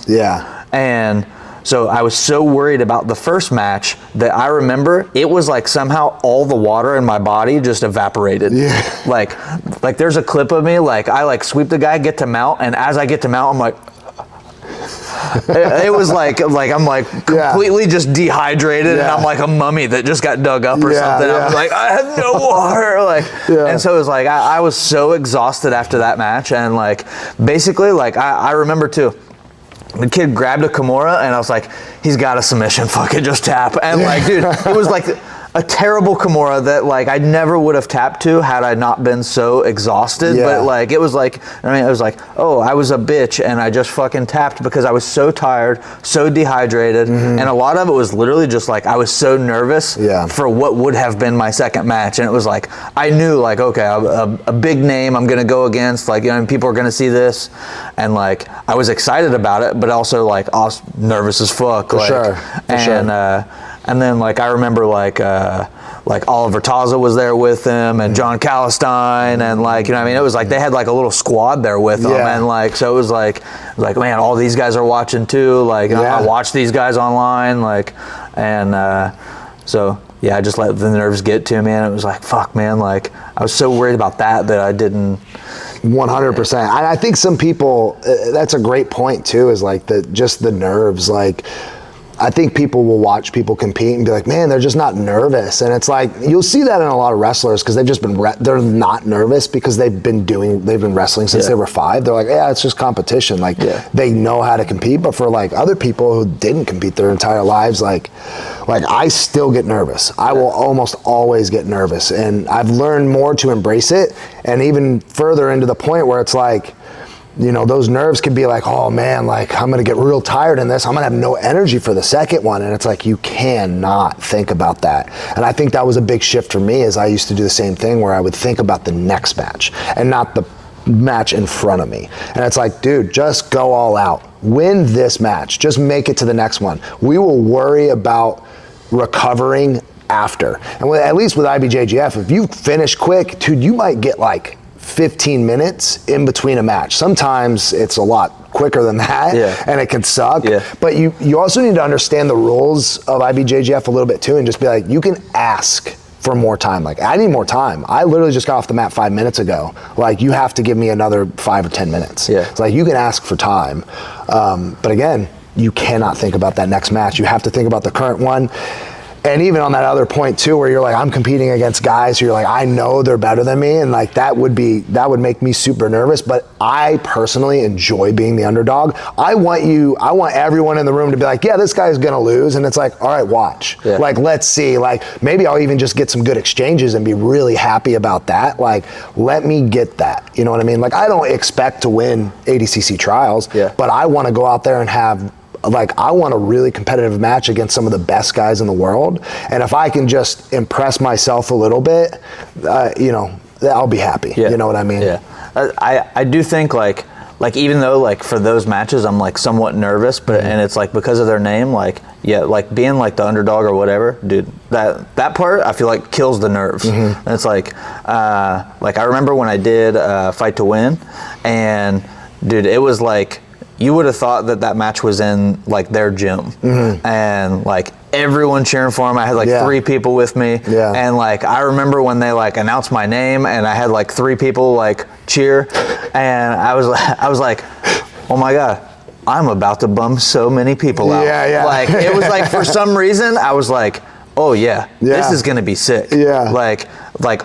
And so I was so worried about the first match that I remember it was somehow all the water in my body just evaporated. There's a clip of me, I sweep the guy, get to mount, and as I get to mount, I'm it was I'm completely just dehydrated, and I'm a mummy that just got dug up or something. I'm I have no water, and so it was I was so exhausted after that match, and basically I remember too, the kid grabbed a Kimura, and I was he's got a submission, fuck it, just tap. And dude, it was a terrible Kimura that I never would have tapped to had I not been so exhausted. But it was it was oh, I was a bitch and I just fucking tapped because I was so tired, so dehydrated, and a lot of it was literally just I was so nervous for what would have been my second match. And it was I knew okay, a big name I'm gonna go against, people are gonna see this, and I was excited about it, but also I was nervous as fuck. For sure. And then I remember Oliver Taza was there with them, and John Calistine, and you know what I mean, it was they had a little squad there with them, and so it was man, all these guys are watching too, I watch these guys online, so I just let the nerves get to me, and it was fuck man, I was so worried about that I didn't. 100%. I think some people, that's a great point too, is just the nerves, I think people will watch people compete and be man, they're just not nervous. And it's you'll see that in a lot of wrestlers because they've just been, they're not nervous because they've been wrestling since they were 5. They're it's just competition. They know how to compete. But for other people who didn't compete their entire lives, I still get nervous. I will almost always get nervous. And I've learned more to embrace it, and even further into the point where it's you know, those nerves could be like, oh man, like I'm gonna get real tired in this. I'm gonna have no energy for the second one. And it's like, you cannot think about that. And I think that was a big shift for me, as I used to do the same thing where I would think about the next match and not the match in front of me. And it's like, dude, just go all out. Win this match. Just make it to the next one. We will worry about recovering after. And at least with IBJJF, if you finish quick, dude, you might get like 15 minutes in between a match. Sometimes it's a lot quicker than that, and it can suck. But you also need to understand the rules of IBJJF a little bit too, and just be like, you can ask for more time. Like, I need more time. I literally just got off the mat 5 minutes ago. Like, you have to give me another 5 or 10 minutes. It's like, you can ask for time. But again, you cannot think about that next match. You have to think about the current one. And even on that other point too, where you're like, I'm competing against guys who you're like, I know they're better than me, and like that would make me super nervous. But I personally enjoy being the underdog. I want everyone in the room to be like, yeah, this guy's gonna lose, and it's like, all right, watch. Like, let's see. Like, maybe I'll even just get some good exchanges and be really happy about that. Like, let me get that. You know what I mean? Like, I don't expect to win ADCC trials, but I want to go out there and have, like, I want a really competitive match against some of the best guys in the world. And if I can just impress myself a little bit, you know, I'll be happy. You know what I mean? I do think like even though like for those matches I'm like somewhat nervous, but and it's like because of their name, like like being like the underdog or whatever, dude, that part I feel like kills the nerves. And it's like I remember when I did Fight to Win, and dude, it was like, you would have thought that match was in like their gym, and like everyone cheering for him. I had like 3 people with me, and like I remember when they like announced my name, and I had like 3 people like cheer, and I was like, oh my god, I'm about to bum so many people out. Like, it was like, for some reason I was like, oh this is gonna be sick. Like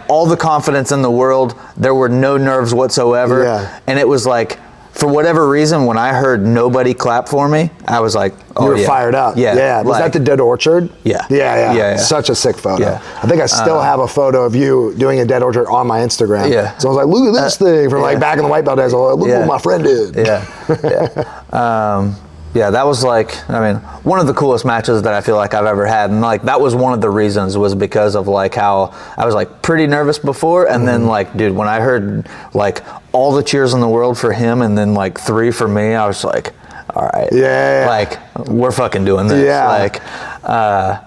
all the confidence in the world. There were no nerves whatsoever, and it was like, for whatever reason, when I heard nobody clap for me, I was like, oh, you were fired up. Was like, that the Dead Orchard? Yeah. Such a sick photo. I think I still have a photo of you doing a Dead Orchard on my Instagram. So I was like, look at this thing from like back in the white belt days. Look what my friend did. That was like, I mean, one of the coolest matches that I feel like I've ever had. And like, that was one of the reasons, was because of like how I was like pretty nervous before. And then like, dude, when I heard like all the cheers in the world for him and then like 3 for me, I was like, all right, like we're fucking doing this. Like, I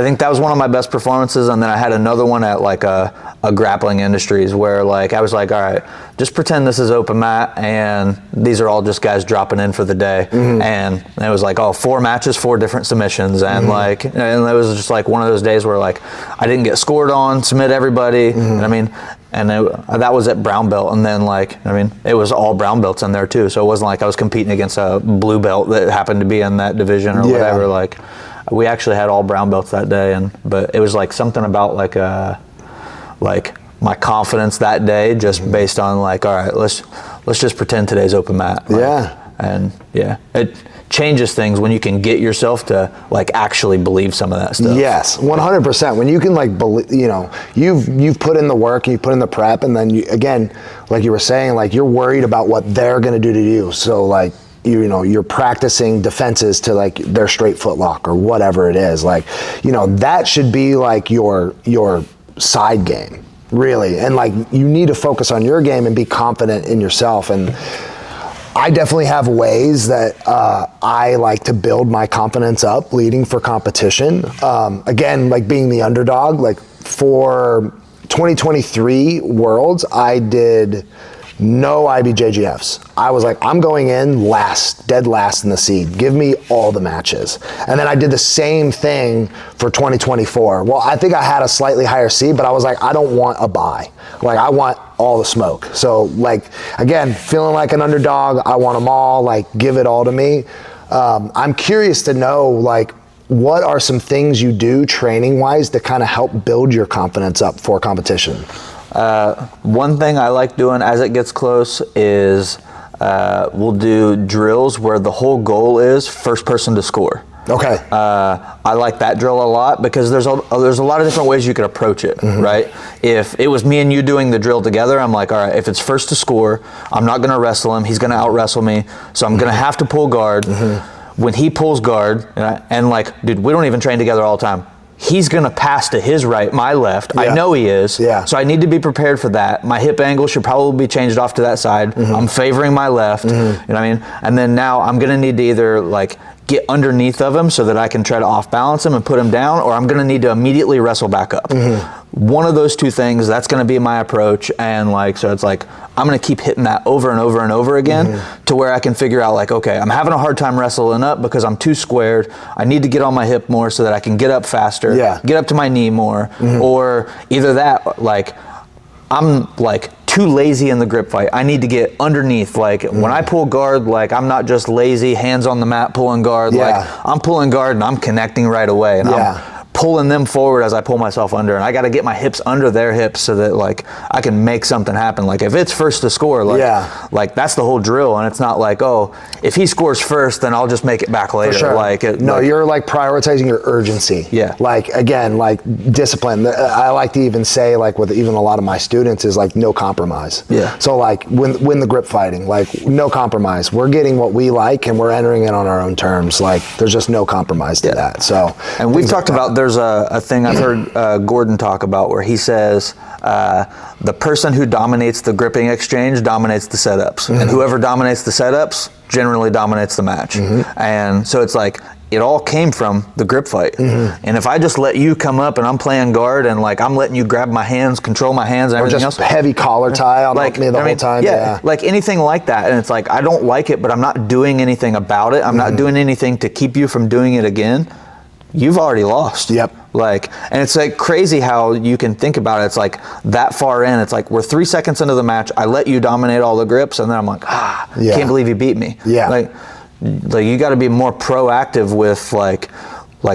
think that was one of my best performances. And then I had another one at like a Grappling Industries, where like I was like, all right, just pretend this is open mat and these are all just guys dropping in for the day. And it was like, 4 matches, 4 different submissions, and like, and it was just like one of those days where like I didn't get scored on, submit everybody. And I mean, and that was at brown belt, and then like, I mean, it was all brown belts in there too, so it wasn't like I was competing against a blue belt that happened to be in that division or whatever. Like, we actually had all brown belts that day, but it was like something about like my confidence that day, just based on like, all right, let's just pretend today's open mat. And it changes things when you can get yourself to like actually believe some of that stuff. 100%. When you can like believe, you know, you've put in the work and you put in the prep, and then you, again, like you were saying, like you're worried about what they're gonna do to you. So like, you know, you're practicing defenses to like their straight foot lock or whatever it is. Like, you know, that should be like your side game, really. And like, you need to focus on your game and be confident in yourself. And I definitely have ways that I like to build my confidence up leading for competition. Again, like being the underdog, like for 2023 Worlds, I did no IBJJFs. I was like, I'm going in last, dead last in the seed. Give me all the matches. And then I did the same thing for 2024. Well, I think I had a slightly higher seed, but I was like, I don't want a bye. Like, I want all the smoke. So like, again, feeling like an underdog, I want them all, like give it all to me. I'm curious to know, like, what are some things you do training wise to kind of help build your confidence up for competition? One thing I like doing as it gets close is we'll do drills where the whole goal is first person to score. Okay. I like that drill a lot because there's a lot of different ways you could approach it, right? If it was me and you doing the drill together, I'm like, all right, if it's first to score, I'm not going to wrestle him. He's going to out-wrestle me. So I'm going to have to pull guard. When he pulls guard, and like, dude, we don't even train together all the time. He's going to pass to his right, my left. Yeah. I know he is. Yeah. So I need to be prepared for that. My hip angle should probably be changed off to that side. I'm favoring my left. You know what I mean? And then now I'm going to need to either like get underneath of him so that I can try to off balance him and put him down, or I'm going to need to immediately wrestle back up. One of those two things, that's going to be my approach. And like, so it's like, I'm going to keep hitting that over and over and over again to where I can figure out like, okay, I'm having a hard time wrestling up because I'm too squared. I need to get on my hip more so that I can get up faster, get up to my knee more, or either that, like, I'm like too lazy in the grip fight. I need to get underneath. Like when I pull guard, like I'm not just lazy, hands on the mat pulling guard. Like I'm pulling guard and I'm connecting right away. And I'm pulling them forward as I pull myself under, and I got to get my hips under their hips so that like I can make something happen. Like if it's first to score, like like that's the whole drill, and it's not like, oh, if he scores first, then I'll just make it back later. For sure. Like you're like prioritizing your urgency. Like again, like discipline. I like to even say, like with even a lot of my students, is like no compromise. So like when the grip fighting, like no compromise. We're getting what we like and we're entering it on our own terms. Like there's just no compromise to that. So and we've talked about there's a thing I've heard Gordon talk about where he says the person who dominates the gripping exchange dominates the setups, and whoever dominates the setups generally dominates the match. And so it's like it all came from the grip fight. And if I just let you come up and I'm playing guard and like I'm letting you grab my hands, control my hands and everything else, heavy collar tie on like, me the whole time. Like anything like that, and it's like I don't like it, but I'm not doing anything about it. I'm not doing anything to keep you from doing it again. You've already lost. Like, and it's like crazy how you can think about it. It's like that far in, it's like we're 3 seconds into the match. I let you dominate all the grips, and then I'm like, can't believe you beat me. Like you got to be more proactive with like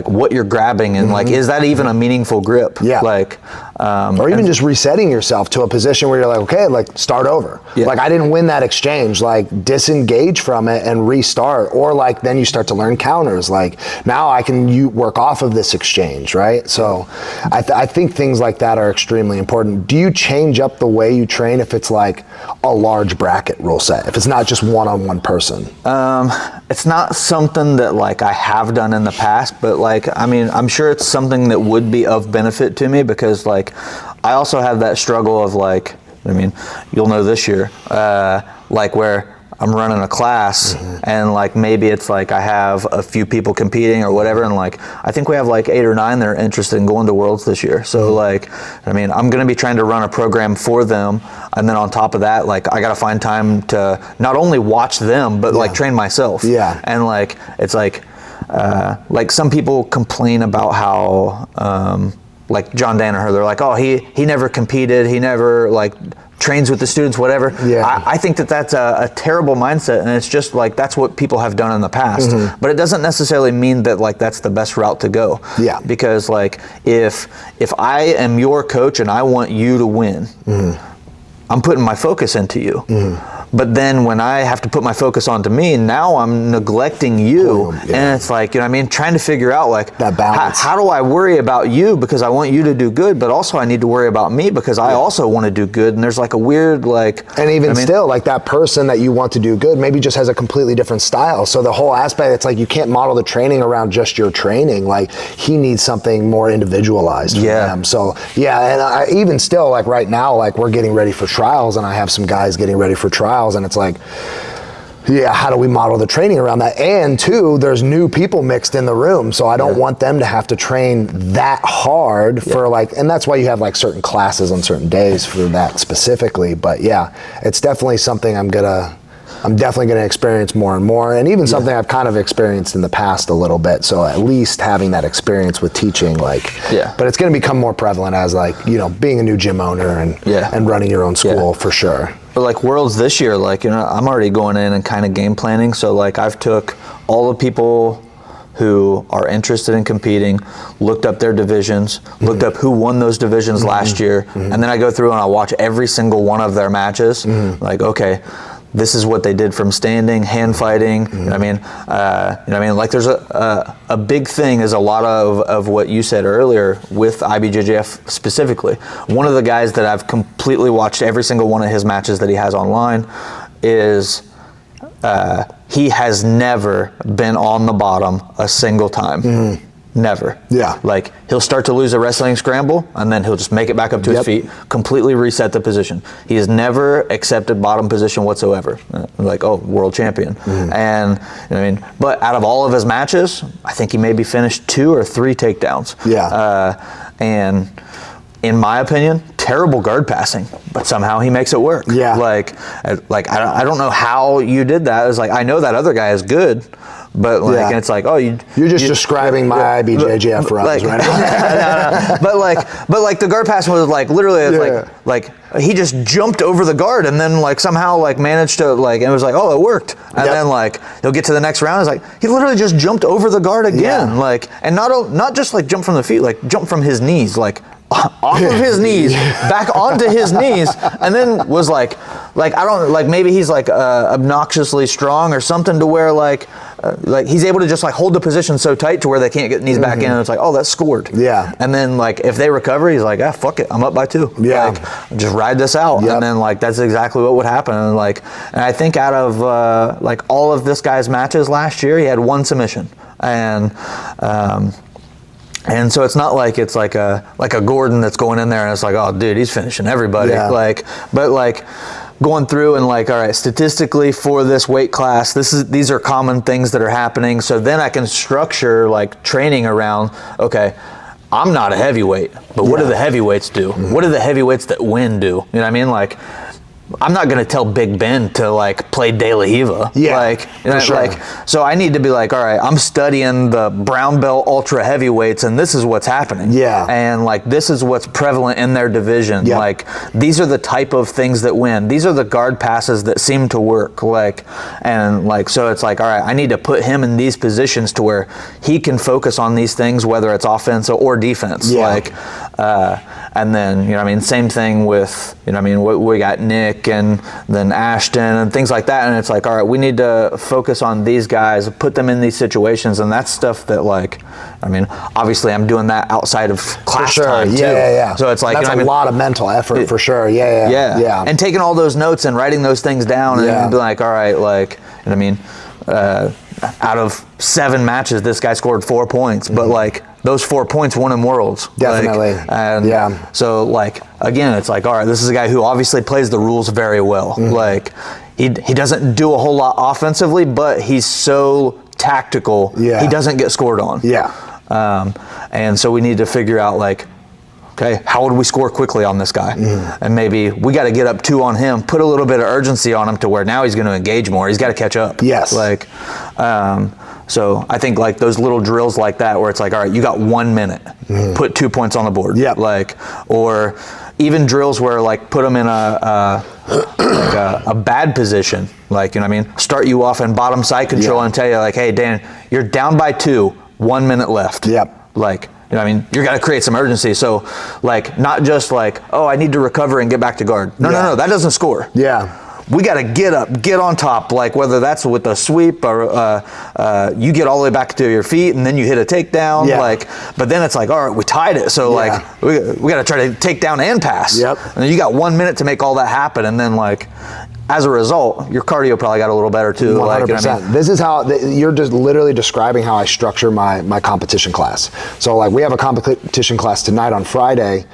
what you're grabbing, and like, is that even a meaningful grip? Like, or even just resetting yourself to a position where you're like, okay, like start over. Like I didn't win that exchange, like disengage from it and restart. Or like then you start to learn counters. Like now I can work off of this exchange, right? So I think things like that are extremely important. Do you change up the way you train if it's like a large bracket rule set? If it's not just one-on-one person? It's not something that like I have done in the past, but like, I mean, I'm sure it's something that would be of benefit to me because like, I also have that struggle of like, I mean, you'll know this year, like where I'm running a class and like maybe it's like I have a few people competing or whatever, and like I think we have like 8 or 9 that are interested in going to Worlds this year. So like, I mean, I'm going to be trying to run a program for them, and then on top of that, like I got to find time to not only watch them but like train myself. And like it's like some people complain about how like John Danaher, they're like, oh, he never competed, he never like trains with the students, whatever. I think that that's a terrible mindset, and it's just like that's what people have done in the past. But it doesn't necessarily mean that like that's the best route to go. Because like if I am your coach and I want you to win, I'm putting my focus into you. But then when I have to put my focus onto me, now I'm neglecting you. And it's like, you know what I mean? Trying to figure out like that balance. How do I worry about you because I want you to do good, but also I need to worry about me because I also want to do good. And there's like a weird like... And even still, like that person that you want to do good maybe just has a completely different style. So the whole aspect, it's like you can't model the training around just your training. Like he needs something more individualized for them. So and even still, like right now, like we're getting ready for trials, and I have some guys getting ready for trials, and it's like, how do we model the training around that? And two, there's new people mixed in the room, so I don't want them to have to train that hard for like, and that's why you have like certain classes on certain days for that specifically. But it's definitely something I'm definitely gonna experience more and more, and even something I've kind of experienced in the past a little bit. So at least having that experience with teaching, like, but it's gonna become more prevalent as like, you know, being a new gym owner and running your own school for sure. But like Worlds this year, like, you know, I'm already going in and kind of game planning. So like I've took all the people who are interested in competing, looked up their divisions, looked up who won those divisions last year, and then I go through and I watch every single one of their matches. Like, okay, this is what they did from standing, hand fighting. You know what I mean? Like there's a big thing is a lot of what you said earlier with IBJJF specifically. One of the guys that I've completely watched every single one of his matches that he has online is he has never been on the bottom a single time. Never. Yeah. Like he'll start to lose a wrestling scramble and then he'll just make it back up to his feet, completely reset the position. He has never accepted bottom position whatsoever. Like, oh, world champion. And you know what I mean? But out of all of his matches, I think he maybe finished 2 or 3 takedowns. Yeah. And in my opinion, terrible guard passing, but somehow he makes it work. Yeah. Like I don't know how you did that. It's like, I know that other guy is good, but like, and it's like, oh, you're just describing my IBJJF runs, right? No. But like the guard pass was like literally it's like he just jumped over the guard and then like somehow like managed to like, and it was like, oh, it worked. And then like he'll get to the next round. It's like he literally just jumped over the guard again, like, and not just like jump from the feet, like jump from his knees, like off of his knees, back onto his knees, and then was like I don't like, maybe he's like obnoxiously strong or something to where like he's able to just like hold the position so tight to where they can't get knees back in, and it's like, oh, that's scored. Yeah. And then like if they recover, he's like, fuck it, I'm up by 2. Yeah. Like, just ride this out. And then like that's exactly what would happen. And like, and I think out of like all of this guy's matches last year, he had 1 submission. And so it's not like it's like a Gordon that's going in there and it's like, oh, dude, he's finishing everybody. Yeah. Like, but like going through and like, all right, statistically for this weight class, these are common things that are happening. So then I can structure like training around, okay, I'm not a heavyweight, but what do the heavyweights do? What do the heavyweights that win do? You know what I mean? Like, I'm not going to tell Big Ben to like play De La Riva. Yeah, like, you know, for sure. like, so I need to be like, all right, I'm studying the brown belt ultra heavyweights, and this is what's happening. Yeah. And like, this is what's prevalent in their division. Yeah. Like, these are the type of things that win. These are the guard passes that seem to work. Like, and like, so it's like, all right, I need to put him in these positions to where he can focus on these things, whether it's offense or defense. Yeah. Like, and then, you know what I mean, same thing with, you know what I mean, we got Nick and then Ashton and things like that, and it's like, all right, we need to focus on these guys, put them in these situations, and that's stuff that like, I mean, obviously I'm doing that outside of class time too. Yeah. So it's like, that's you know, a lot of mental effort for sure. Yeah. And taking all those notes and writing those things down and be like, all right, like, you know what I mean, out of 7 matches, this guy scored 4 points, but like those 4 points won him worlds. Definitely. Like, and so like, again, it's like, all right, this is a guy who obviously plays the rules very well. Like he doesn't do a whole lot offensively, but he's so tactical. Yeah. He doesn't get scored on. Yeah. And so we need to figure out like, okay, how would we score quickly on this guy? And maybe we got to get up 2 on him, put a little bit of urgency on him to where now he's going to engage more. He's got to catch up. Yes. Like, so I think like those little drills like that where it's like, all right, you got 1 minute, put 2 points on the board. Yeah. Like, or even drills where like put them in a bad position. Like, you know what I mean? Start you off in bottom side control and tell you like, hey, Dan, you're down by 2, 1 minute left. Yep. Like, you know what I mean? You're going to create some urgency. So, like, not just like, oh, I need to recover and get back to guard. No, that doesn't score. Yeah. We got to get up, get on top, like whether that's with a sweep or you get all the way back to your feet and then you hit a takedown. Yeah. Like, but then it's like, all right, we tied it. So, like, we got to try to take down and pass. Yep. And you got 1 minute to make all that happen. And then, like, as a result, your cardio probably got a little better too. 100%. Like, you know what I mean? This is how you're just literally describing how I structure my competition class. So like we have a competition class tonight on Friday,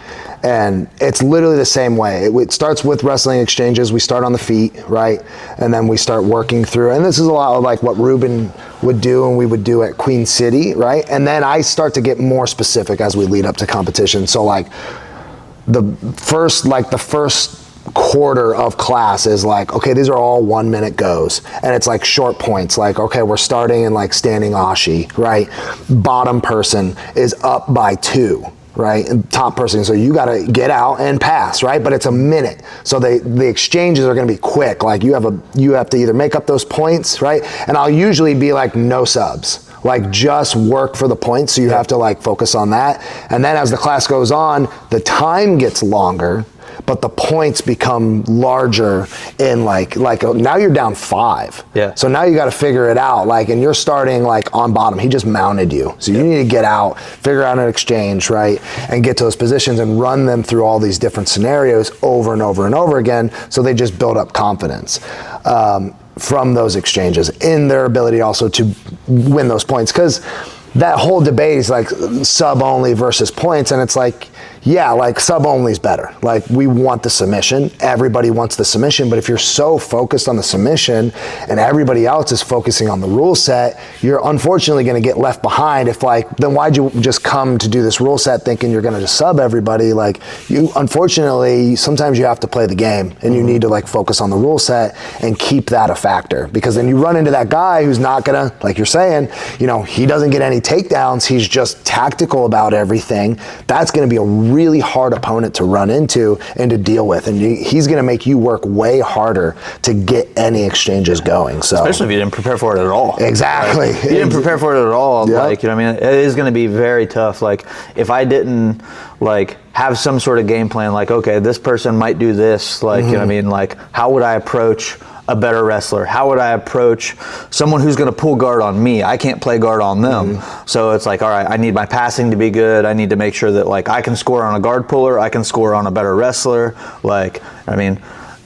and it's literally the same way. It starts with wrestling exchanges. We start on the feet, right? And then we start working through, and this is a lot of like what Ruben would do and we would do at Queen City, right? And then I start to get more specific as we lead up to competition. So like the first quarter of class is like, okay, these are all 1 minute goes, and it's like short points, like, okay, we're starting in like standing ashi, right? Bottom person is up by 2, right? And top person, so you got to get out and pass, right? But it's a minute, so the exchanges are going to be quick. Like you have to either make up those points, right? And I'll usually be like no subs, like just work for the points, so you have to like focus on that. And then as the class goes on, the time gets longer, but the points become larger in like now you're down 5. Yeah. So now you got to figure it out, like, and you're starting like on bottom. He just mounted you. So you need to get out, figure out an exchange, right? And get to those positions and run them through all these different scenarios over and over and over again. So they just build up confidence from those exchanges in their ability also to win those points. Because that whole debate is like sub only versus points, and it's like, yeah, like sub only is better. Like we want the submission. Everybody wants the submission, but if you're so focused on the submission and everybody else is focusing on the rule set, you're unfortunately going to get left behind. If like, then why'd you just come to do this rule set thinking you're going to just sub everybody? Like you, unfortunately, sometimes you have to play the game and you need to like focus on the rule set and keep that a factor, because then you run into that guy who's not going to, like you're saying, you know, he doesn't get any takedowns. He's just tactical about everything. That's going to be a really hard opponent to run into and to deal with, and he's going to make you work way harder to get any exchanges going. So especially if you didn't prepare for it at all. Exactly. Like, you didn't prepare for it at all. Yep. Like, you know what I mean? It is going to be very tough. Like if I didn't like have some sort of game plan, like, okay, this person might do this, like, you know what I mean? Like, how would I approach a better wrestler? How would I approach someone who's going to pull guard on me? I can't play guard on them. So it's like, all right, I need my passing to be good. I need to make sure that like I can score on a guard puller. I can score on a better wrestler. Like, I mean,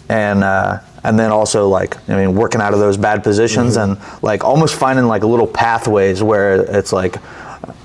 and then also like, I mean, working out of those bad positions and like almost finding like little pathways where it's like,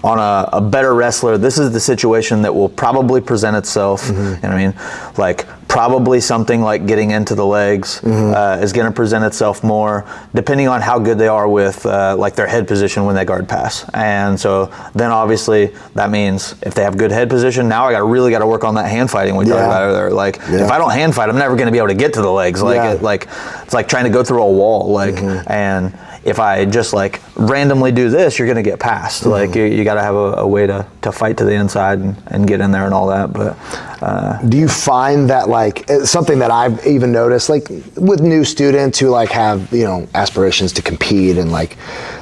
on a better wrestler, this is the situation that will probably present itself. You know what I mean? Like probably something like getting into the legs is going to present itself more, depending on how good they are with like their head position when they guard pass. And so then obviously that means if they have good head position, now I really got to work on that hand fighting we talked about earlier. Like if I don't hand fight, I'm never going to be able to get to the legs. Like it's like trying to go through a wall. Like and if I just like randomly do this, you're going to get past. Like you got to have a way to fight to the inside and get in there and all that. But do you find that like it's something that I've even noticed, like with new students who like have, you know, aspirations to compete and like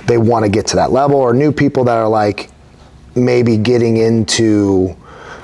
they want to get to that level, or new people that are like maybe getting into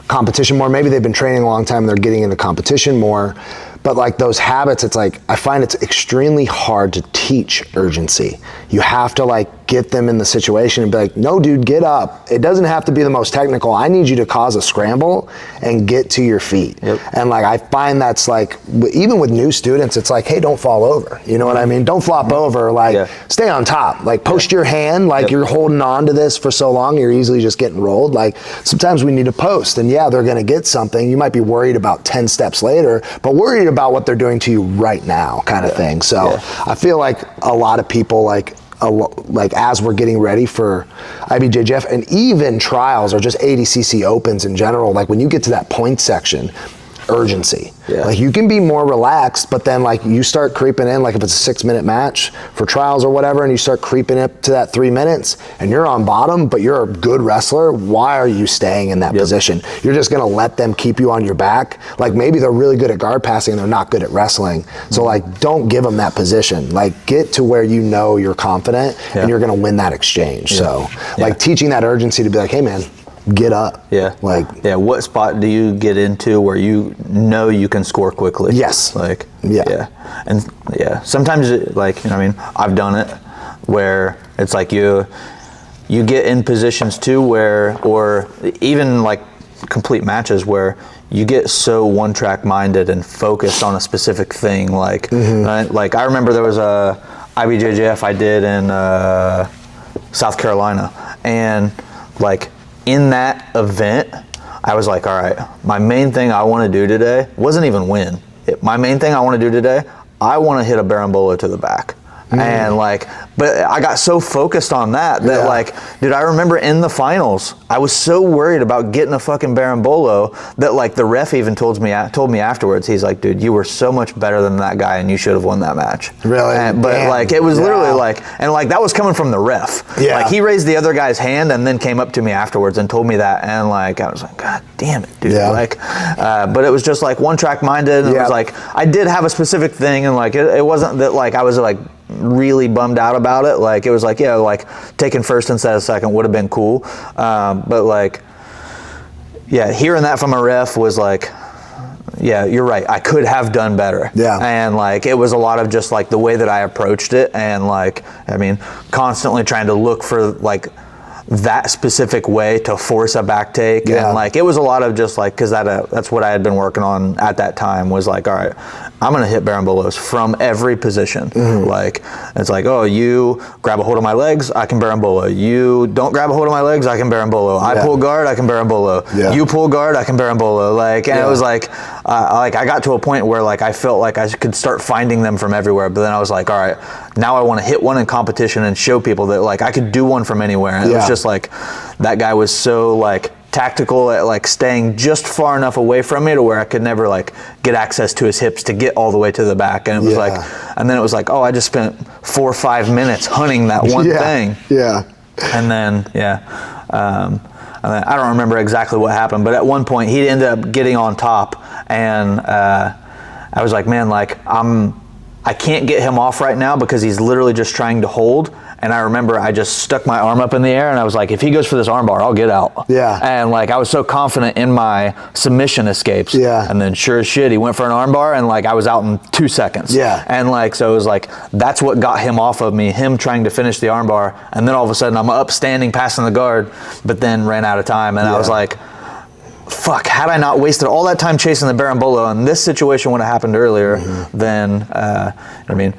competition more, maybe they've been training a long time and they're getting into competition more, but like those habits, it's like I find it's extremely hard to teach urgency. You have to like get them in the situation and be like, no dude, get up. It doesn't have to be the most technical. I need you to cause a scramble and get to your feet. And like I find that's like, even with new students, it's like, hey, don't fall over. You know what I mean? Don't flop over. Like stay on top. Like post your hand. Like you're holding on to this for so long, you're easily just getting rolled. Like sometimes we need to post, and yeah, they're gonna get something. You might be worried about 10 steps later, but worried about what they're doing to you right now, kind of thing. So I feel like a lot of people like as we're getting ready for IBJJF and even trials or just ADCC opens in general, like when you get to that point section, urgency. Like you can be more relaxed, but then like you start creeping in, like if it's a 6-minute match for trials or whatever, and you start creeping up to that 3 minutes and you're on bottom, but you're a good wrestler, why are you staying in that position? You're just gonna let them keep you on your back. Like maybe they're really good at guard passing and they're not good at wrestling. So like don't give them that position. Like get to where you know you're confident and you're gonna win that exchange. So like teaching that urgency to be like, hey man, get up. What spot do you get into where you know you can score quickly? Like and sometimes like, you know what I mean, I've done it where it's like you get in positions too where, or even like complete matches where you get so one-track minded and focused on a specific thing. Like like I remember there was a IBJJF I did in South Carolina, and like in that event, I was like, all right, my main thing I want to do today wasn't even win. My main thing I want to do today, I want to hit a berimbolo to the back. And like, but I got so focused on that like, dude, I remember in the finals, I was so worried about getting a fucking berimbolo that like the ref even told me afterwards, he's like, dude, you were so much better than that guy and you should have won that match. Really? But like, it was literally like, and like that was coming from the ref. Like he raised the other guy's hand and then came up to me afterwards and told me that, and like, I was like, God damn it, dude. Like, but it was just like one track minded, and it was like, I did have a specific thing, and like, it wasn't that like, I was like, really bummed out about it. Like it was like, like taking first instead of second would have been cool, but like hearing that from a ref was like, yeah, you're right. I could have done better. Yeah. And like, it was a lot of just like the way that I approached it, and like, I mean, constantly trying to look for like that specific way to force a back take. Yeah. And like, it was a lot of just like, cause that's what I had been working on at that time, was like, all right, I'm going to hit barambolos from every position. Like, it's like, oh, you grab a hold of my legs, I can barambolo. You don't grab a hold of my legs, I can barambolo. I pull guard, I can barambolo. Yeah. You pull guard, I can barambolo. Like, and it was like I got to a point where like I felt like I could start finding them from everywhere. But then I was like, all right, now I want to hit one in competition and show people that like I could do one from anywhere. And it was just like, that guy was so like tactical at like staying just far enough away from me to where I could never like get access to his hips to get all the way to the back. And it was like, and then it was like, oh, I just spent 4 or 5 minutes hunting that one thing. Yeah. And then, and then I don't remember exactly what happened, but at one point he ended up getting on top, and I was like, man, like I can't get him off right now because he's literally just trying to hold. And I remember I just stuck my arm up in the air, and I was like, if he goes for this arm bar, I'll get out. Yeah. And like, I was so confident in my submission escapes. Yeah. And then sure as shit, he went for an arm bar, and like I was out in 2 seconds. Yeah. And like, so it was like, that's what got him off of me, him trying to finish the arm bar. And then all of a sudden I'm up standing, passing the guard, but then ran out of time. And I was like, fuck, had I not wasted all that time chasing the barambolo, and this situation would have happened earlier, then, I mean,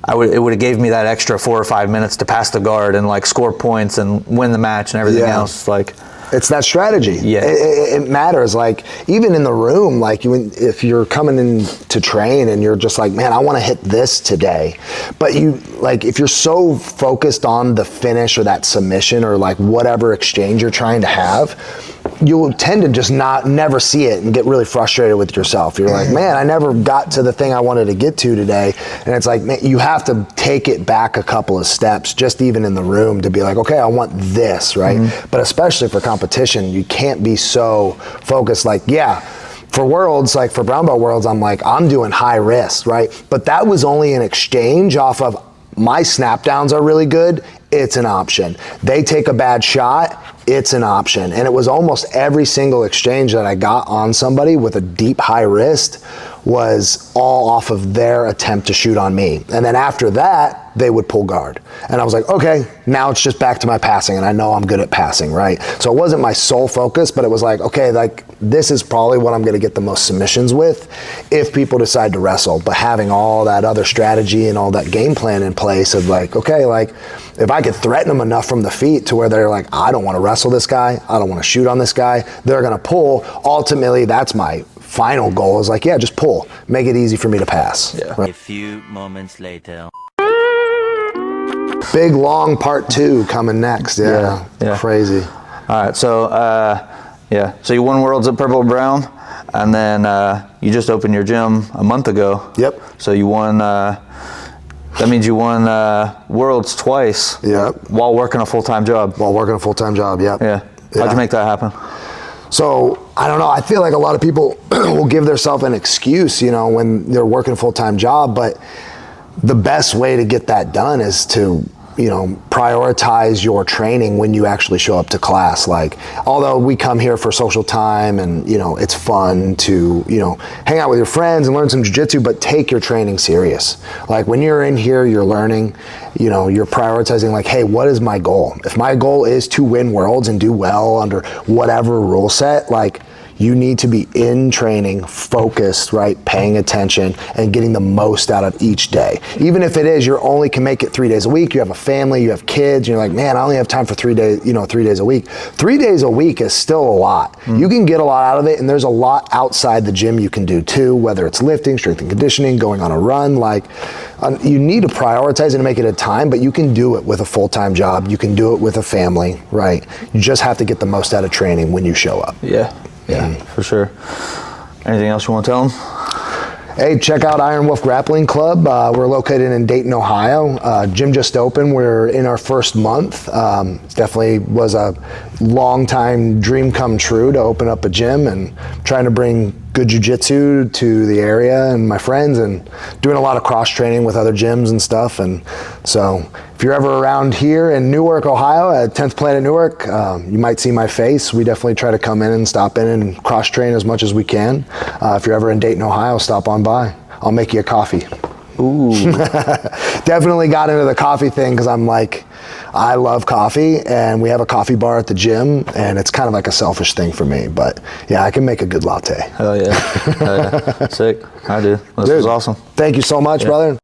it would have gave me that extra 4 or 5 minutes to pass the guard and like score points and win the match and everything else. Like, it's that strategy. Yeah. It matters. Like, even in the room, like if you're coming in to train and you're just like, man, I want to hit this today. But you, like, if you're so focused on the finish or that submission or like whatever exchange you're trying to have, you'll tend to just never see it and get really frustrated with yourself. You're like, man, I never got to the thing I wanted to get to today. And it's like, man, you have to take it back a couple of steps, just even in the room, to be like, okay, I want this, right? But especially for competition, you can't be so focused. Like, for worlds, like for brown belt worlds, I'm like, I'm doing high risk, right? But that was only an exchange off of my snap downs are really good. It's an option. They take a bad shot, it's an option. And it was almost every single exchange that I got on somebody with a deep high wrist was all off of their attempt to shoot on me. And then after that, they would pull guard. And I was like, okay, now it's just back to my passing, and I know I'm good at passing, right? So it wasn't my sole focus, but it was like, okay, like this is probably what I'm gonna get the most submissions with if people decide to wrestle. But having all that other strategy and all that game plan in place of like, okay, like if I could threaten them enough from the feet to where they're like, I don't wanna wrestle this guy, I don't wanna shoot on this guy, they're gonna pull. Ultimately, that's my final goal, is like, yeah, just pull. Make it easy for me to pass. Yeah. Right? A few moments later. Big long part 2 coming next. Yeah. Crazy. all right, so so you won Worlds at Purple Brown, and then you just opened your gym a month ago. Yep. So you won, that means you won Worlds twice. Yep. While working a full-time job. While working a full-time job, yep. Yeah. How'd you make that happen? So, I don't know, I feel like a lot of people will give themselves an excuse, you know, when they're working a full-time job, but the best way to get that done is to, you know, prioritize your training when you actually show up to class. Like, although we come here for social time and, you know, it's fun to, you know, hang out with your friends and learn some jiu-jitsu, but take your training serious. Like, when you're in here, you're learning, you know, you're prioritizing like, hey, what is my goal? If my goal is to win Worlds and do well under whatever rule set, like, you need to be in training, focused, right? Paying attention and getting the most out of each day. Even if it is, you only can make it 3 days a week, you have a family, you have kids, you're like, man, I only have time for 3 days, you know, 3 days a week. 3 days a week is still a lot. You can get a lot out of it, and there's a lot outside the gym you can do too, whether it's lifting, strength and conditioning, going on a run. Like, you need to prioritize and make it a time, but you can do it with a full-time job. You can do it with a family, right? You just have to get the most out of training when you show up. Yeah, for sure. Anything else you want to tell them? Hey, check out Iron Wolf Grappling Club. We're located in Dayton, Ohio. Gym just opened. We're in our first month. Definitely was a long time dream come true to open up a gym, and trying to bring good jiu-jitsu to the area and my friends, and doing a lot of cross training with other gyms and stuff. And so if you're ever around here in Newark, Ohio, at 10th Planet Newark, you might see my face. We definitely try to come in and stop in and cross train as much as we can. If you're ever in Dayton, Ohio, stop on by. I'll make you a coffee. Ooh. Definitely got into the coffee thing because I'm like, I love coffee, and we have a coffee bar at the gym, and it's kind of like a selfish thing for me. But yeah, I can make a good latte. Hell yeah. Hell yeah. Sick. I do. This was awesome. Thank you so much, brother.